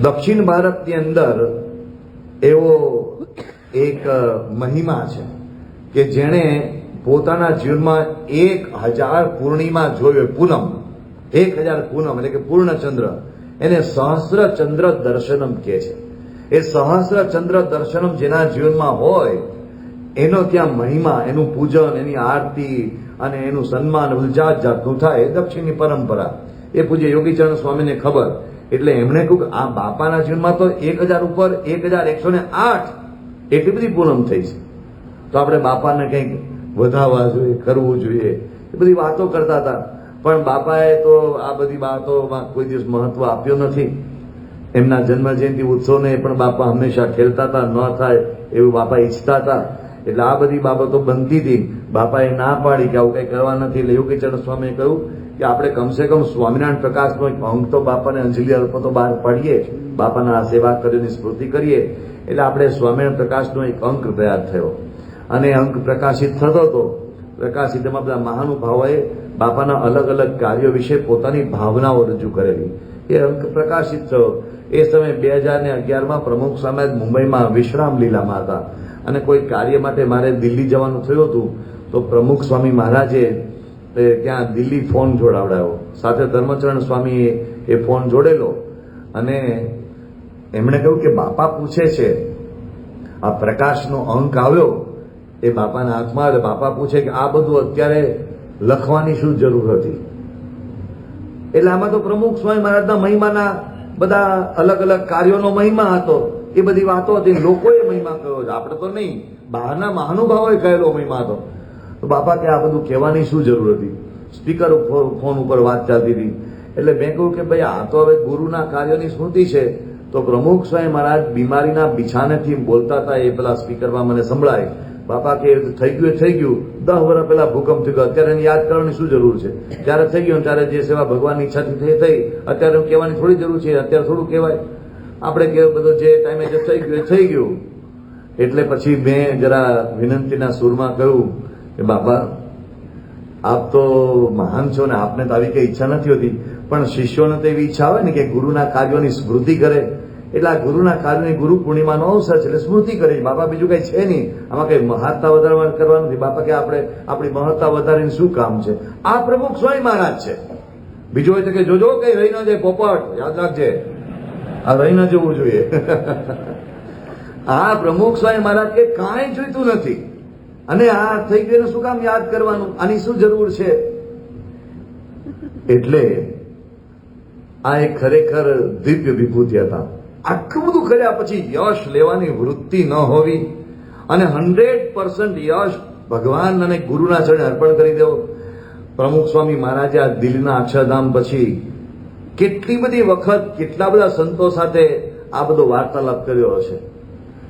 દક્ષિણ ભારતની અંદર એવો એક મહિમા છે કે જેણે પોતાના જીવનમાં 1000 પૂર્ણિમા જોયો. પૂનમ, 1000 પૂનમ એટલે કે પૂર્ણચંદ્ર, એને સહસ્ર ચંદ્ર દર્શનમ કહે છે. એ સહસ્ર ચંદ્ર દર્શનમ જેના જીવનમાં હોય એનો ત્યાં મહિમા, એનું પૂજન, એની આરતી અને એનું સન્માન જાત જાતનું થાય. દક્ષિણની પરંપરા એ પૂજ્ય યોગીચરણ સ્વામીને ખબર. એટલે એમણે કહ્યું કે આ બાપાના જીવનમાં તો 1000 ઉપર 1108 એટલી બધી પૂનમ થઈ છે, તો આપણે બાપાને કંઈક વધાવવા જોઈએ, કરવું જોઈએ, એ બધી વાતો કરતા હતા. પણ બાપાએ તો આ બધી વાતોમાં કોઈ દિવસ મહત્વ આપ્યો નથી. એમના જન્મ જયંતિ ઉત્સવને પણ બાપા હંમેશા ખેલતા હતા, ન થાય એવું બાપા ઈચ્છતા હતા. એટલે આ બધી બાબતો બનતી હતી. બાપાએ ના પાડી કે આવું કઈ કરવા નથી. એટલે યોગીચરણ સ્વામીએ કહ્યું કે આપણે કમસે કમ સ્વામિનારાયણ પ્રકાશનો એક અંક તો બાપાને અંજલિ અર્પણ તો બહાર પાડીએ, બાપાના સેવા કાર્યોની સ્મૃતિ કરીએ. એટલે આપણે સ્વામિનારાયણ પ્રકાશનો એક અંક તૈયાર થયો અને અંક પ્રકાશિત થતો હતો. પ્રકાશિતમાં બધા મહાનુભાવોએ બાપાના અલગ અલગ કાર્યો વિશે પોતાની ભાવનાઓ રજૂ કરેલી. એ અંક પ્રકાશિત થયો. એ સમયે 2011માં પ્રમુખ સ્વામી મુંબઈમાં વિશ્રામ લીલામાં હતા અને કોઈ કાર્ય માટે મારે દિલ્હી જવાનું થયું હતું. તો પ્રમુખ સ્વામી મહારાજે ત્યાં દિલ્હી ફોન જોડાવડાયો, સાથે ધર્મચરણ સ્વામીએ એ ફોન જોડેલો અને એમણે કહ્યું કે બાપા પૂછે છે, આ પ્રકાશનો અંક આવ્યો એ બાપાના હાથમાં, બાપા પૂછે કે આ બધું અત્યારે લખવાની શું જરૂર હતી. એટલે આમાં તો પ્રમુખ સ્વામી મહારાજના મહિમાના બધા અલગ અલગ કાર્યોનો મહિમા હતો, એ બધી વાતો હતી. લોકોએ મહિમા કહ્યો છે, આપણે તો નહીં, બહારના મહાનુભાવોએ કહેલો મહિમા હતો. તો બાપા કે આ બધું કહેવાની શું જરૂર હતી. સ્પીકર ફોન ઉપર વાત ચાલતી હતી. એટલે મેં કહ્યું કે ભાઈ આ તો હવે ગુરુના કાર્યોની સ્મૃતિ છે. તો પ્રમુખ સ્વામી મહારાજ બીમારીના બિછાનેથી બોલતા હતા, એ પેલા સ્પીકરમાં મને સંભળાય. બાપા કે થઈ ગયું 10 વર્ષ પહેલા ભૂકંપ થયો, અત્યારે એને યાદ કરવાની શું જરૂર છે. ત્યારે થઈ ગયું, ત્યારે જે સેવા ભગવાનની ઈચ્છાથી થઈ, અત્યારે કહેવાની થોડી જરૂર છે, અત્યારે થોડું કહેવાય. આપણે કે બધું જે ટાઈમે જે થઈ ગયું એ થઈ ગયું. એટલે પછી મેં જરા વિનંતીના સૂરમાં કહ્યું કે બાપા આપ તો મહાન છો ને, આપને તો આવી કઈ ઈચ્છા નથી હોતી, પણ શિષ્યોને તો એવી ઈચ્છા હોય ને કે ગુરુના કાર્યોની સ્મૃતિ કરે. એટલે આ ગુરુના કાર્યોની ગુરુ પૂર્ણિમાનો અવસર છે એટલે સ્મૃતિ કરી. બાપા બીજું કઈ છે નહીં, આમાં કઈ મહત્તા વધારવા કરવા નથી. બાપા કે આપણે આપણી મહત્તા વધારીને શું કામ છે. આ પ્રમુખ સ્વામી મહારાજ છે. બીજું હોય તો કે જોજો કઈ રહી ન જાય પોપટ, યાદ રાખજે, આ રહી ન જવું જોઈએ. આ પ્રમુખ સ્વામી મહારાજ કે કાંઈ જોઈતું નથી અને આ થઈ ગયું શું કામ યાદ કરવાનું, આની શું જરૂર છે. એટલે આ એક ખરેખર દિવ્ય વિભૂતિ હતા. આટલું બધું કર્યા પછી યશ લેવાની વૃત્તિ ન હોવી અને 100% યશ ભગવાન અને ગુરુના ચરણે અર્પણ કરી દેવો. પ્રમુખ સ્વામી મહારાજે આ દિલ્હીના અક્ષરધામ પછી કેટલી બધી વખત કેટલા બધા સંતો સાથે આ બધો વાર્તાલાપ કર્યો હશે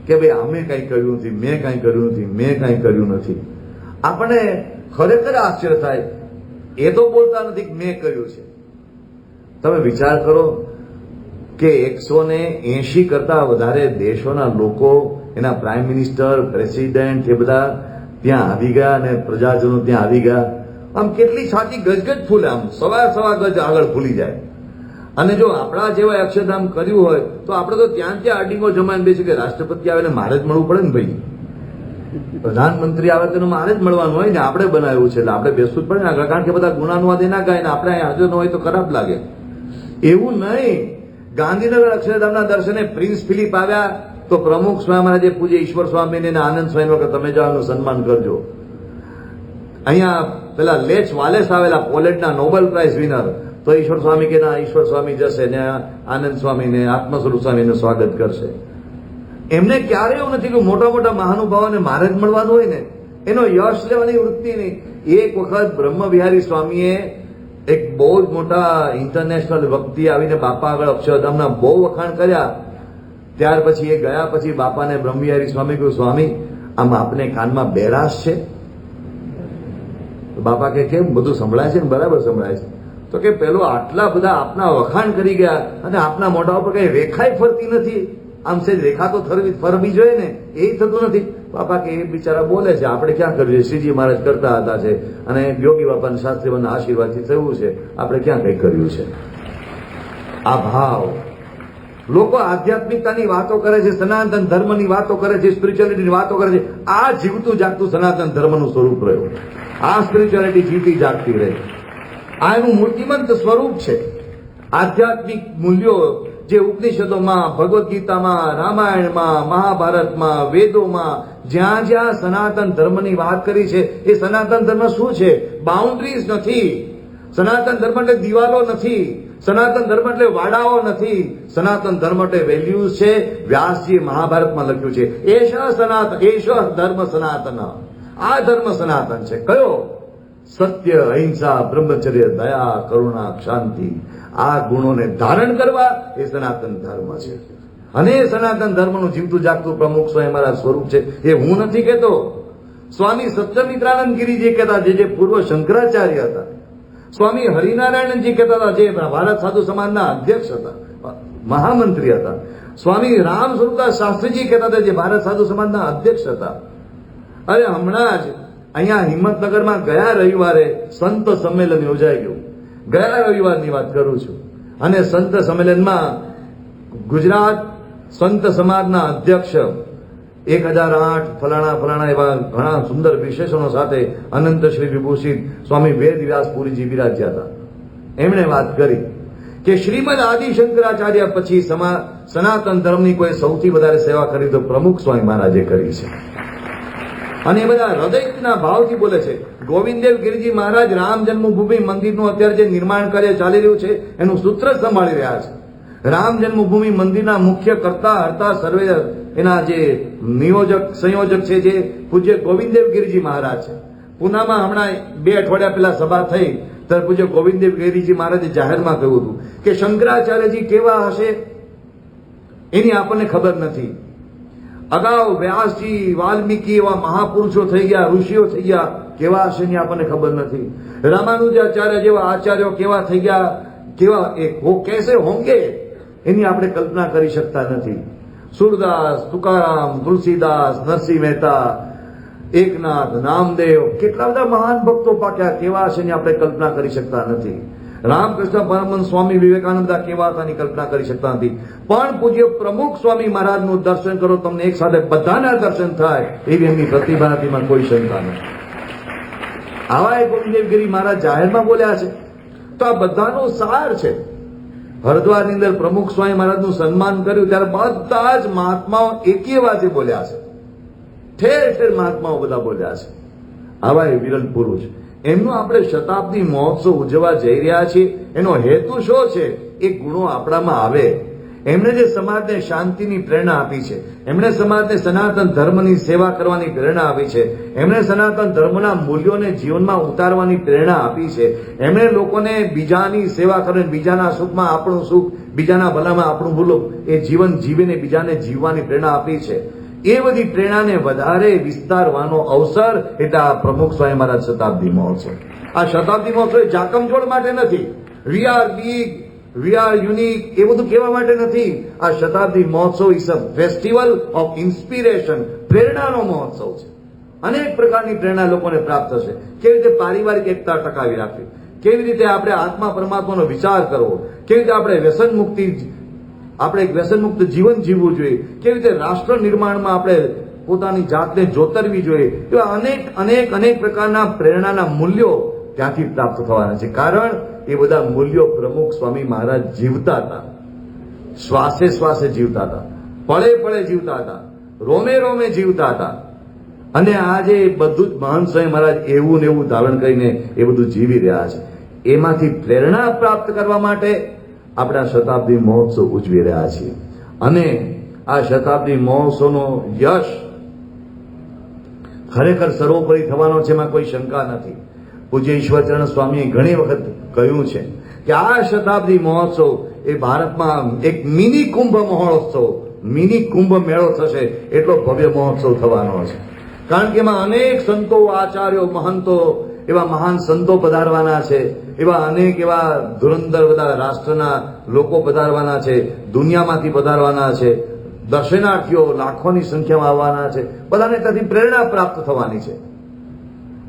કે ભાઈ અમે કંઈ કર્યું નથી, મેં કંઈ કર્યું નથી, મેં કંઈ કર્યું નથી. આપણને ખરેખર આશ્ચર્ય થાય. એ તો બોલતા નથી કે મેં કર્યું છે. તમે વિચાર કરો કે 180 કરતા વધારે દેશોના લોકો, એના પ્રાઇમ મિનિસ્ટર, પ્રેસિડેન્ટ, એ બધા ત્યાં આવી ગયા અને પ્રજાજનો ત્યાં આવી ગયા. આમ કેટલી છાતી ગજગજ ફૂલે, આમ સવા ગજ આગળ ફૂલી જાય. અને જો આપણા જેવા અક્ષરધામ કર્યું હોય તો આપણે તો ત્યાં આર્ડિંગો જમાઈને બેસી કે રાષ્ટ્રપતિ આવે ને મારે જ મળવું પડે ને ભાઈ, પ્રધાનમંત્રી આવે તો મારે જ મળવાનું હોય ને, આપણે બનાવ્યું છે એટલે આપણે બેસવું જ પડે ને આગળ. કારણ કે બધા ગુનાનુવાદ એના ગાય ને આપણે અહીંયા હાજર ન હોય તો ખરાબ લાગે. એવું નહીં. ગાંધીનગર અક્ષરધામના દર્શને પ્રિન્સ ફિલિપ આવ્યા, તો પ્રમુખ સ્વામી મહારાજે પૂજ્ય ઈશ્વર સ્વામીને અને આનંદ સ્વામી વખત તમે જાઓ સન્માન કરજો. અહીંયા પેલા લેચ વાલેસ આવેલા પોલેન્ડના નોબેલ પ્રાઇઝ વિનર, તો ઈશ્વર સ્વામી કે ના, ઈશ્વર સ્વામી જશે ને આનંદ સ્વામીને આત્મસ્વરૂપ સ્વામીનું સ્વાગત કરશે. એમને ક્યારેય એવું નથી કે મોટા મોટા મહાનુભાવોને મારે જ મળવાનું હોય ને, એનો યશ લેવાની વૃત્તિ નહીં. એક વખત બ્રહ્મવિહારી સ્વામીએ એક બહુ જ મોટા ઇન્ટરનેશનલ વ્યક્તિ આવીને બાપા આગળ અક્ષરધામના બહુ વખાણ કર્યા. ત્યાર પછી એ ગયા પછી બાપાને બ્રહ્મવિહારી સ્વામી કહ્યું, સ્વામી આમ આપને કાનમાં બેરાશ છે? બાપા કે કેમ, બધું સંભળાય છે ને? બરાબર સંભળાય છે. તો કે પેલો આટલા બધા આપના વખાણ કરી ગયા અને આપના મોઢા ઉપર કઈ રેખાય ફરતી નથી, આમ છે રેખા તો ફરવી જોઈએ ને, એ થતું નથી. બાપા કે એ બિચારા બોલે છે, આપણે ક્યાં કરીએ? શ્રીજી મહારાજ કરતા હતા છે અને યોગી બાપાના શાસ્ત્રીઓના આશીર્વાદથી થયું છે, આપણે ક્યાં કઈ કર્યું છે? આ ભાવ, લોકો આધ્યાત્મિકતાની વાતો કરે છે, સનાતન ધર્મની વાતો કરે છે, સ્પિરિચ્યુઆલિટીની વાતો કરે છે. આ જીવતું જાગતું સનાતન ધર્મનું સ્વરૂપ રહ્યું. આ સ્પિરિચ્યુઆલિટી જીવતી જાગતી રહે. આ એનું મૂર્તિમંત સ્વરૂપ છે. આધ્યાત્મિક મૂલ્યો જે ઉપનિષદોમાં, ભગવદ્ ગીતામાં, રામાયણમાં, મહાભારતમાં, વેદોમાં જ્યાં જ્યાં સનાતન ધર્મની વાત કરી છે, એ સનાતન ધર્મ શું છે? બાઉન્ડ્રીઝ નથી. સનાતન ધર્મ એટલે દિવાલો નથી. સનાતન ધર્મ એટલે વાડાઓ નથી. સનાતન ધર્મ એટલે વેલ્યુઝ છે. વ્યાસજીએ મહાભારતમાં લખ્યું છે, એશ ધર્મ સનાતન. આ ધર્મ સનાતન છે. કયો? સત્ય, અહિંસા, બ્રહ્મચર્ય, દયા, કરુણા, શાંતિ. આ ગુણોને ધારણ કરવા એ સનાતન ધર્મ છે. અને સનાતન ધર્મનું જીવતું જાગતું પ્રમુખ સ્વામી મહારાજ સ્વરૂપ છે. એ હું નથી કહેતો, સ્વામી સત્યમિત્રાનંદ ગિરિજી કહેતા, જે પૂર્વ શંકરાચાર્ય હતા. સ્વામી હરિનારાયણજી કહેતા હતા, જે ભારત સાધુ સમાજના અધ્યક્ષ હતા, મહામંત્રી હતા. સ્વામી રામ સ્વરૂપદાસ શાસ્ત્રીજી કહેતા હતા, જે ભારત સાધુ સમાજના અધ્યક્ષ હતા. અરે હમણાં જ અહીંયા હિંમતનગરમાં ગયા રવિવારે સંત સંમેલન યોજાઈ ગયું. ગયા રવિવારની વાત કરું છું. અને સંત સંમેલનમાં ગુજરાત સંત સમાજના અધ્યક્ષ 1008 ફલાણા ફલાણા એવા ઘણા સુંદર વિશેષણો સાથે અનંત શ્રી વિભૂષિત સ્વામી વેદ વ્યાસપુરીજી બિરાજ્યા હતા. એમણે વાત કરી કે શ્રીમદ આદિ શંકરાચાર્ય પછી સનાતન ધર્મની કોઈ સૌથી વધારે સેવા કરી તો પ્રમુખ સ્વામી મહારાજે કરી છે. અને એ બધા હૃદયના ભાવથી બોલે છે. ગોવિંદદેવ ગિરિજી મહારાજ રામ જન્મભૂમિ મંદિરનું અત્યારે જે નિર્માણ કાર્ય ચાલી રહ્યું છે એનું સૂત્ર સંભાળી રહ્યા છે. રામ જન્મભૂમિ મંદિરના મુખ્ય કર્તા હર્તા સર્વે એના જે નિયોજક સંયોજક છે, જે પૂજ્ય ગોવિંદદેવ ગિરિજી મહારાજ છે. પૂનામાં હમણાં 2 અઠવાડિયા પહેલા સભા થઈ ત્યારે પૂજ્ય ગોવિંદદેવ ગિરિજી મહારાજે જાહેરમાં કહ્યું હતું કે શંકરાચાર્યજી કેવા હશે એની આપણને ખબર નથી. અગાઉ વ્યાસજી, વાલ્મીકી એવા મહાપુરુષો થઈ ગયા, ઋષિઓ થઈ ગયા, કેવા હશે એની આપણને ખબર નથી. રામાનુજાચાર્ય જેવા આચાર્યો કેવા થઈ ગયા, કેવા કેસે હોંગે એની આપણે કલ્પના કરી શકતા નથી. સુરદાસ, તુકારામ, તુલસીદાસ, નરસિંહ મહેતા, એકનાથ, નામદેવ, કેટલા બધા મહાન ભક્તો પાક્યા, કેવા હશે એની આપણે કલ્પના કરી શકતા નથી. રામકૃષ્ણ પરમહંસ સ્વામી વિવેકાનંદ કેવા હતા એની કલ્પના કરી શકતા નથી. પણ પૂજ્ય પ્રમુખ સ્વામી મહારાજનું દર્શન કરો, તમને એક સાથે બધાના દર્શન થાય એવી એમની પ્રતિભા નથી, એમાં કોઈ શંકા નથી. આવા એક ગોવિંદદેવગિરી મહારાજ જાહેરમાં બોલ્યા છે. તો આ બધાનો સાર છે. હરિદ્વારની અંદર પ્રમુખ સ્વામી મહારાજનું સન્માન કર્યું ત્યારે બધા જ મહાત્માઓ એકી વાતે બોલ્યા છે. ઠેર ઠેર મહાત્માઓ બધા બોલ્યા છે. આવા એ વિરલ પુરુષ, એમનું આપણે શતાબ્દી મહોત્સવ ઉજવવા જઈ રહ્યા છીએ. એનો હેતુ શું છે? એ ગુણો આપણામાં આવે. એમણે જે સમાજને શાંતિની પ્રેરણા આપી છે, એમણે સમાજને સનાતન ધર્મની સેવા કરવાની પ્રેરણા આપી છે, એમણે સનાતન ધર્મના મૂલ્યોને જીવનમાં ઉતારવાની પ્રેરણા આપી છે, એમણે લોકોને બીજાની સેવા કરીને બીજાના સુખમાં આપણું સુખ, બીજાના ભલામાં આપણું ભૂલો એ જીવન જીવીને બીજાને જીવવાની પ્રેરણા આપી છે. એ બધી પ્રેરણાને વધારે વિસ્તારવાનો અવસર એટલે આ પ્રમુખ સ્વામી મહારાજ શતાબ્દી મહોત્સવ. આ શતાબ્દી મહોત્સવ જાકમજોડ માટે નથી, we are big, we are unique એ બધું કહેવા માટે નથી. આ શતાબ્દી મહોત્સવ is a festival of inspiration, પ્રેરણાનો મહોત્સવ છે. અનેક પ્રકારની પ્રેરણા લોકોને પ્રાપ્ત થશે. કેવી રીતે પારિવારિક એકતા ટકાવી રાખવી, કેવી રીતે આપણે આત્મા પરમાત્માનો વિચાર કરવો, કેવી રીતે આપણે એક વ્યસનમુક્ત જીવન જીવવું જોઈએ, કેવી રીતે રાષ્ટ્ર નિર્માણમાં આપણે પોતાની જાતને જોતરવી જોઈએ. એવા અનેક પ્રકારના પ્રેરણાના મૂલ્યો ત્યાંથી પ્રાપ્ત થવાના છે. કારણ એ બધા મૂલ્યો પ્રમુખ સ્વામી મહારાજ જીવતા હતા, શ્વાસે શ્વાસે જીવતા હતા. પળે પળે જીવતા હતા, રોમે રોમે જીવતા હતા. અને આજે બધું જ મહાન સ્વામી મહારાજ એવું ને એવું ધારણ કરીને એ બધું જીવી રહ્યા છે. એમાંથી પ્રેરણા પ્રાપ્ત કરવા માટે આપણા શતાબ્દી મહોત્સવ ઉજવી રહ્યા છીએ. અને આ શતાબ્દી મહોત્સવનો યશ ખરેખર સર્વોપરી થવાનો છે, એમાં કોઈ શંકા નથી. પૂજ્ય ઈશ્વરચરણ સ્વામીએ ઘણી વખત કહ્યું છે કે આ શતાબ્દી મહોત્સવ એ ભારતમાં એક મિની કુંભ મહોત્સવ, મિની કુંભ મેળો થશે એટલો ભવ્ય મહોત્સવ થવાનો છે. કારણ કે એમાં અનેક સંતો, આચાર્યો, મહંતો, એવા મહાન સંતો પધારવાના છે, એવા અનેક એવા ધુરંધર બધા રાષ્ટ્રના લોકો પધારવાના છે, દુનિયામાંથી પધારવાના છે, દર્શનાર્થીઓ લાખોની સંખ્યામાં આવવાના છે, બધાને ત્યાંથી પ્રેરણા પ્રાપ્ત થવાની છે.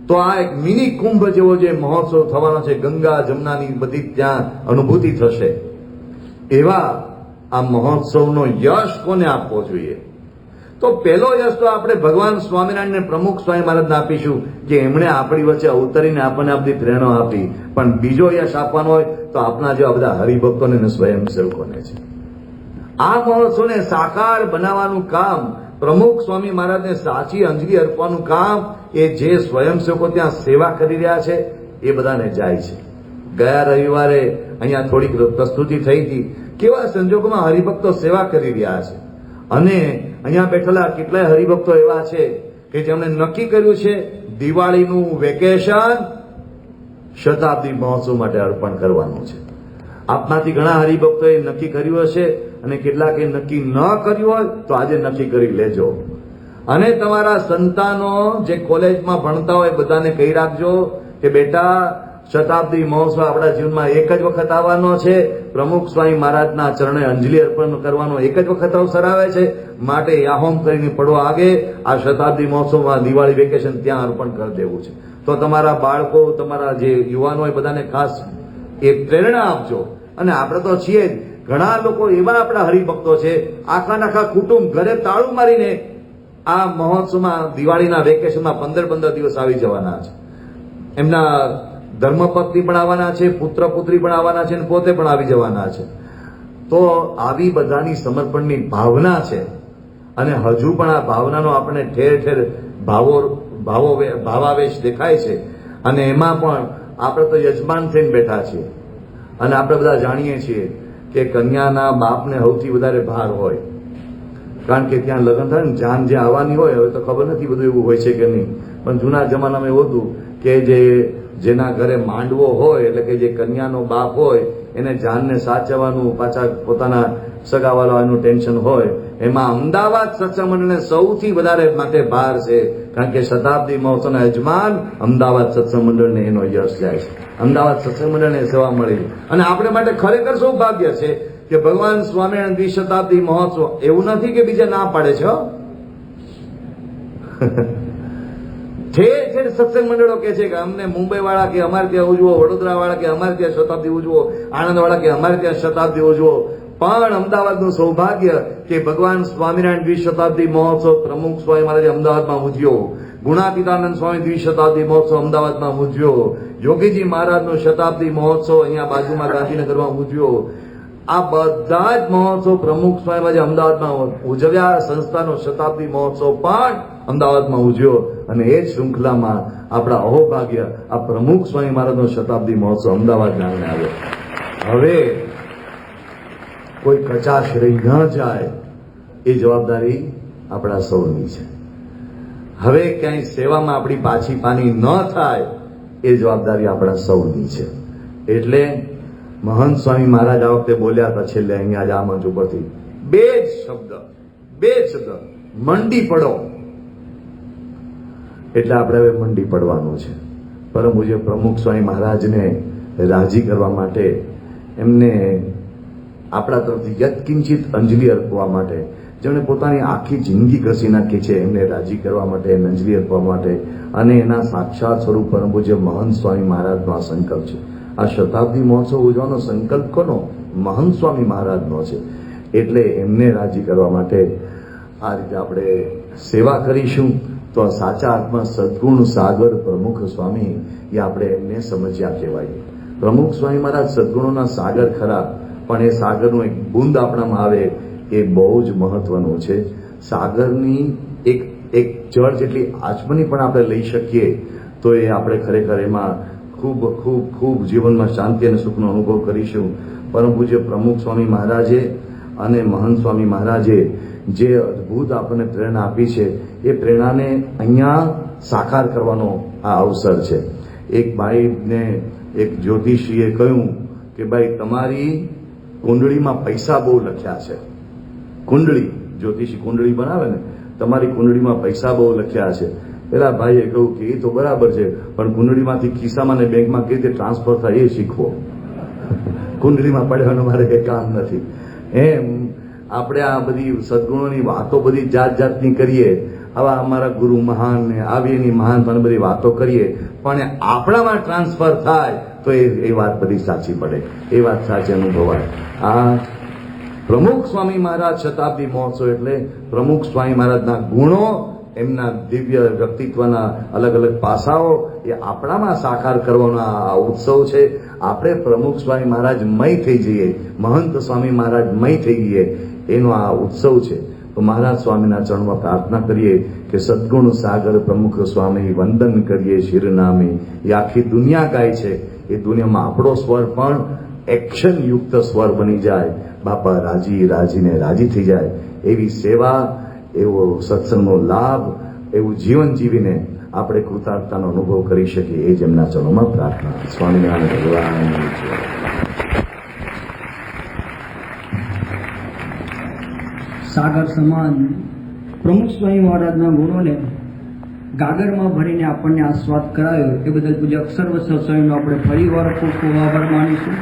તો આ એક મિની કુંભ જેવો જે મહોત્સવ થવાનો છે, ગંગા જમનાની બધી ત્યાં અનુભૂતિ થશે. એવા આ મહોત્સવનો યશ કોને આપવો જોઈએ? તો પહેલો યશ તો આપણે ભગવાન સ્વામિનારાયણને પ્રમુખ સ્વામી મહારાજને આપીશું કે એમણે આપણી વચ્ચે અવતરીને આપણને આ બધી પ્રેરણા આપી. પણ બીજો યશ આપવાનો હોય તો આપણા જેવા બધા હરિભક્તોને અને સ્વયંસેવકોને છે. આ મહોત્સવને સાકાર બનાવવાનું કામ, પ્રમુખ સ્વામી મહારાજને સાચી અંજલિ અર્પવાનું કામ એ જે સ્વયંસેવકો ત્યાં સેવા કરી રહ્યા છે એ બધાને જાય છે. ગયા રવિવારે અહીંયા થોડીક પ્રસ્તુતિ થઈ હતી. કેવા સંજોગોમાં હરિભક્તો સેવા કરી રહ્યા છે. અને અહીંયા બેઠેલા કેટલાય હરિભક્તો એવા છે કે જેમણે નક્કી કર્યું છે દિવાળીનું વેકેશન શતાબ્દી મહોત્સવ માટે અર્પણ કરવાનું છે. આપમાંથી ઘણા હરિભક્તોએ નક્કી કર્યું હશે અને કેટલાકે નક્કી ન કર્યું હોય તો આજે નક્કી કરી લેજો. અને તમારા સંતાનો જે કોલેજમાં ભણતા હોય બધાને કહી રાખજો કે બેટા, શતાબ્દી મહોત્સવ આપણા જીવનમાં એક જ વખત આવવાનો છે. પ્રમુખ સ્વામી મહારાજના ચરણે અંજલિ અર્પણ કરવાનો એક જ વખત અવસર આવે છે. માટે યાહોમ કરીને પડો આગે આ શતાબ્દી મહોત્સવમાં દિવાળી વેકેશન ત્યાં અર્પણ કરી દેવું છે. તો તમારા બાળકો, તમારા જે યુવાનો હોય બધાને ખાસ એ પ્રેરણા આપજો. અને આપણે તો છીએ જ, ઘણા લોકો એવા આપણા હરિભક્તો છે, આખા કુટુંબ ઘરે તાળું મારીને આ મહોત્સવમાં દિવાળીના વેકેશનમાં 15 દિવસ આવી જવાના છે. એમના ધર્મપત્ની પણ આવવાના છે, પુત્ર પુત્રી પણ આવવાના છે, અને પોતે પણ આવી જવાના છે. તો આવી બધાની સમર્પણની ભાવના છે. અને હજુ પણ આ ભાવનાનો આપણે ઠેર ઠેર ભાવાવેશ દેખાય છે. અને એમાં પણ આપણે તો યજમાન થઈને બેઠા છીએ. અને આપણે બધા જાણીએ છીએ કે કન્યાના બાપને સૌથી વધારે ભાર હોય. કારણ કે ત્યાં લગ્ન થાય ને જાન જ્યાં આવવાની હોય, હવે તો ખબર નથી બધું એવું હોય છે કે નહીં, પણ જૂના જમાનામાં એવું હતું કે જેના ઘરે માંડવો હોય એટલે કે જે કન્યાનો બાપ હોય એને જાનને સાચવવાનું, પાછા પોતાના સગાવાલાનું ટેન્શન હોય. એમાં અમદાવાદ સત્સંગ મંડળને સૌથી વધારે માટે ભાર છે. કારણ કે શતાબ્દી મહોત્સવના યજમાન અમદાવાદ સત્સંગ મંડળને એનો યશ જાય છે. અમદાવાદ સત્સંગ મંડળને સેવા મળી. અને આપણે માટે ખરેખર સૌભાગ્ય છે કે ભગવાન સ્વામિનારાયણ દ્વિશતાબ્દી મહોત્સવ એવું નથી કે બીજા ના પાડે છે. ઠેર ઠેર સત્સંગ મંડળો કે છે કે અમને મુંબઈ વાળા કે અમારે ત્યાં ઉજવો, વડોદરા વાળા કે અમારે ત્યાં શતાબ્દી ઉજવો, આણંદ વાળા કે અમારે ત્યાં શતાબ્દી ઉજવો. પણ અમદાવાદનું સૌભાગ્ય કે ભગવાન સ્વામિનારાયણ દ્વિશતાબ્દી મહોત્સવ પ્રમુખ સ્વામી મહારાજે અમદાવાદમાં ઉજવ્યો. ગુણાતીતાનંદ સ્વામી દ્વિશતાબ્દી મહોત્સવ અમદાવાદમાં ઉજવ્યો. યોગીજી મહારાજનો શતાબ્દી મહોત્સવ અહીંયા બાજુમાં ગાંધીનગરમાં ઉજવ્યો. આ બધા જ મહોત્સવ પ્રમુખ સ્વામી મહારાજે અમદાવાદમાં ઉજવ્યા. સંસ્થાનો શતાબ્દી મહોત્સવ પણ અમદાવાદમાં ઉજવ્યો. અને એ જ શૃંખલામાં આપણા અહોભાગ્ય આ પ્રમુખ સ્વામી મહારાજનો શતાબ્દી મહોત્સવ અમદાવાદમાં આવ્યો. હવે કોઈ કચાશ રહી ન જાય એ જવાબદારી આપણા સૌની છે. હવે ક્યાંય સેવામાં આપણી પાછી પાની ન થાય એ જવાબદારી આપણા સૌની છે. એટલે મહંત સ્વામી મહારાજ આ વખતે બોલ્યા હતા છેલ્લે અહીંયા જ આ મંચ ઉપરથી બે જ શબ્દ, મંડી પડો. એટલે આપણે હવે મંડી પડવાનું છે. પરમ પૂજ્ય પ્રમુખ સ્વામી મહારાજને રાજી કરવા માટે, એમને આપણા તરફથી યત્કિંચિત અંજલિ અર્પવા માટે, જેમણે પોતાની આખી જિંદગી ઘસી નાખી છે, એમને રાજી કરવા માટે, અંજલિ અર્પવા માટે, અને એના સાક્ષાત સ્વરૂપ પરમ પૂજ્ય મહંત સ્વામી મહારાજનો આ સંકલ્પ છે. આ શતાબ્દી મહોત્સવ ઉજવવાનો સંકલ્પ કોનો? મહંત સ્વામી મહારાજનો છે. એટલે એમને રાજી કરવા માટે આ રીતે આપણે સેવા કરીશું. તો સાચા આત્મા સદગુણ સાગર પ્રમુખ સ્વામી એ આપણે એમને સમજ્યા કહેવાય. પ્રમુખ સ્વામી મહારાજ સદગુણોના સાગર ખરા, પણ એ સાગરનું એક બુંદ આપણામાં આવે એ બહુ જ મહત્વનું છે. સાગરની એક જળ જેટલી આચમની પણ આપણે લઈ શકીએ તો એ આપણે ખરેખર એમાં ખૂબ ખૂબ ખૂબ જીવનમાં શાંતિ અને સુખનો અનુભવ કરીશું. પરમ પૂજ્ય પ્રમુખ સ્વામી મહારાજે અને મહંત સ્વામી મહારાજે જે અદ્ભુત આપણને પ્રેરણા આપી છે એ પ્રેરણાને અહીંયા સાકાર કરવાનો આ અવસર છે. એક ભાઈને એક જ્યોતિષીએ કહ્યું કે ભાઈ તમારી કુંડળીમાં પૈસા બહુ લખ્યા છે. કુંડળી, જ્યોતિષી કુંડળી બનાવે ને, તમારી કુંડળીમાં પૈસા બહુ લખ્યા છે. પેલા ભાઈએ કહ્યું કે એ તો બરાબર છે, પણ કુંડળીમાંથી ખિસ્સામાં ને બેંકમાં કેવી રીતે ટ્રાન્સફર થાય એ શીખવો. કુંડળીમાં પડવાનું મારે કંઈ કામ નથી. એમ આપણે આ બધી સદગુણોની વાતો બધી જાત જાતની કરીએ, આવા અમારા ગુરુ મહાન ને આવી એની મહાન પણ બધી વાતો કરીએ, પણ આપણામાં ટ્રાન્સફર થાય તો એ વાત બધી સાચી પડે, એ વાત સાચી અનુભવાય. આ પ્રમુખ સ્વામી મહારાજ શતાબ્દી મહોત્સવ એટલે પ્રમુખ સ્વામી મહારાજના ગુણો, એમના દિવ્ય વ્યક્તિત્વના અલગ અલગ પાસાઓ એ આપણામાં સાકાર કરવાનો આ ઉત્સવ છે. આપણે પ્રમુખ સ્વામી મહારાજ મય થઈ જઈએ, મહંત સ્વામી મહારાજ મય થઈ જઈએ, એનો આ ઉત્સવ છે. તો મહારાજ સ્વામીના ચરણમાં પ્રાર્થના કરીએ કે સદગુણ સાગર પ્રમુખ સ્વામી વંદન કરીએ શિરનામી. એ આખી દુનિયા ગાય છે, એ દુનિયામાં આપણો સ્વર પણ એક્શન યુક્ત સ્વર બની જાય. બાપા રાજીને રાજી થઈ જાય એવી સેવા, એવો સત્સંગનો લાભ, એવું જીવન જીવીને આપણે કૃતાર્થતાનો અનુભવ કરી શકીએ, એ જ એમના ચરણોમાં પ્રાર્થના. સ્વામિનારાયણ ભગવાનની જય. સાગર સમાન પ્રમુખ સ્વામી મહારાજના ગુણોને ગાગરમાં ભરીને આપણને આસ્વાદ કરાયો એ બદલ પૂજ્ય અક્ષર વત્સલ સ્વામીનો આપણે ફરી વાર ખૂબ ખૂબ આભાર માનીશું.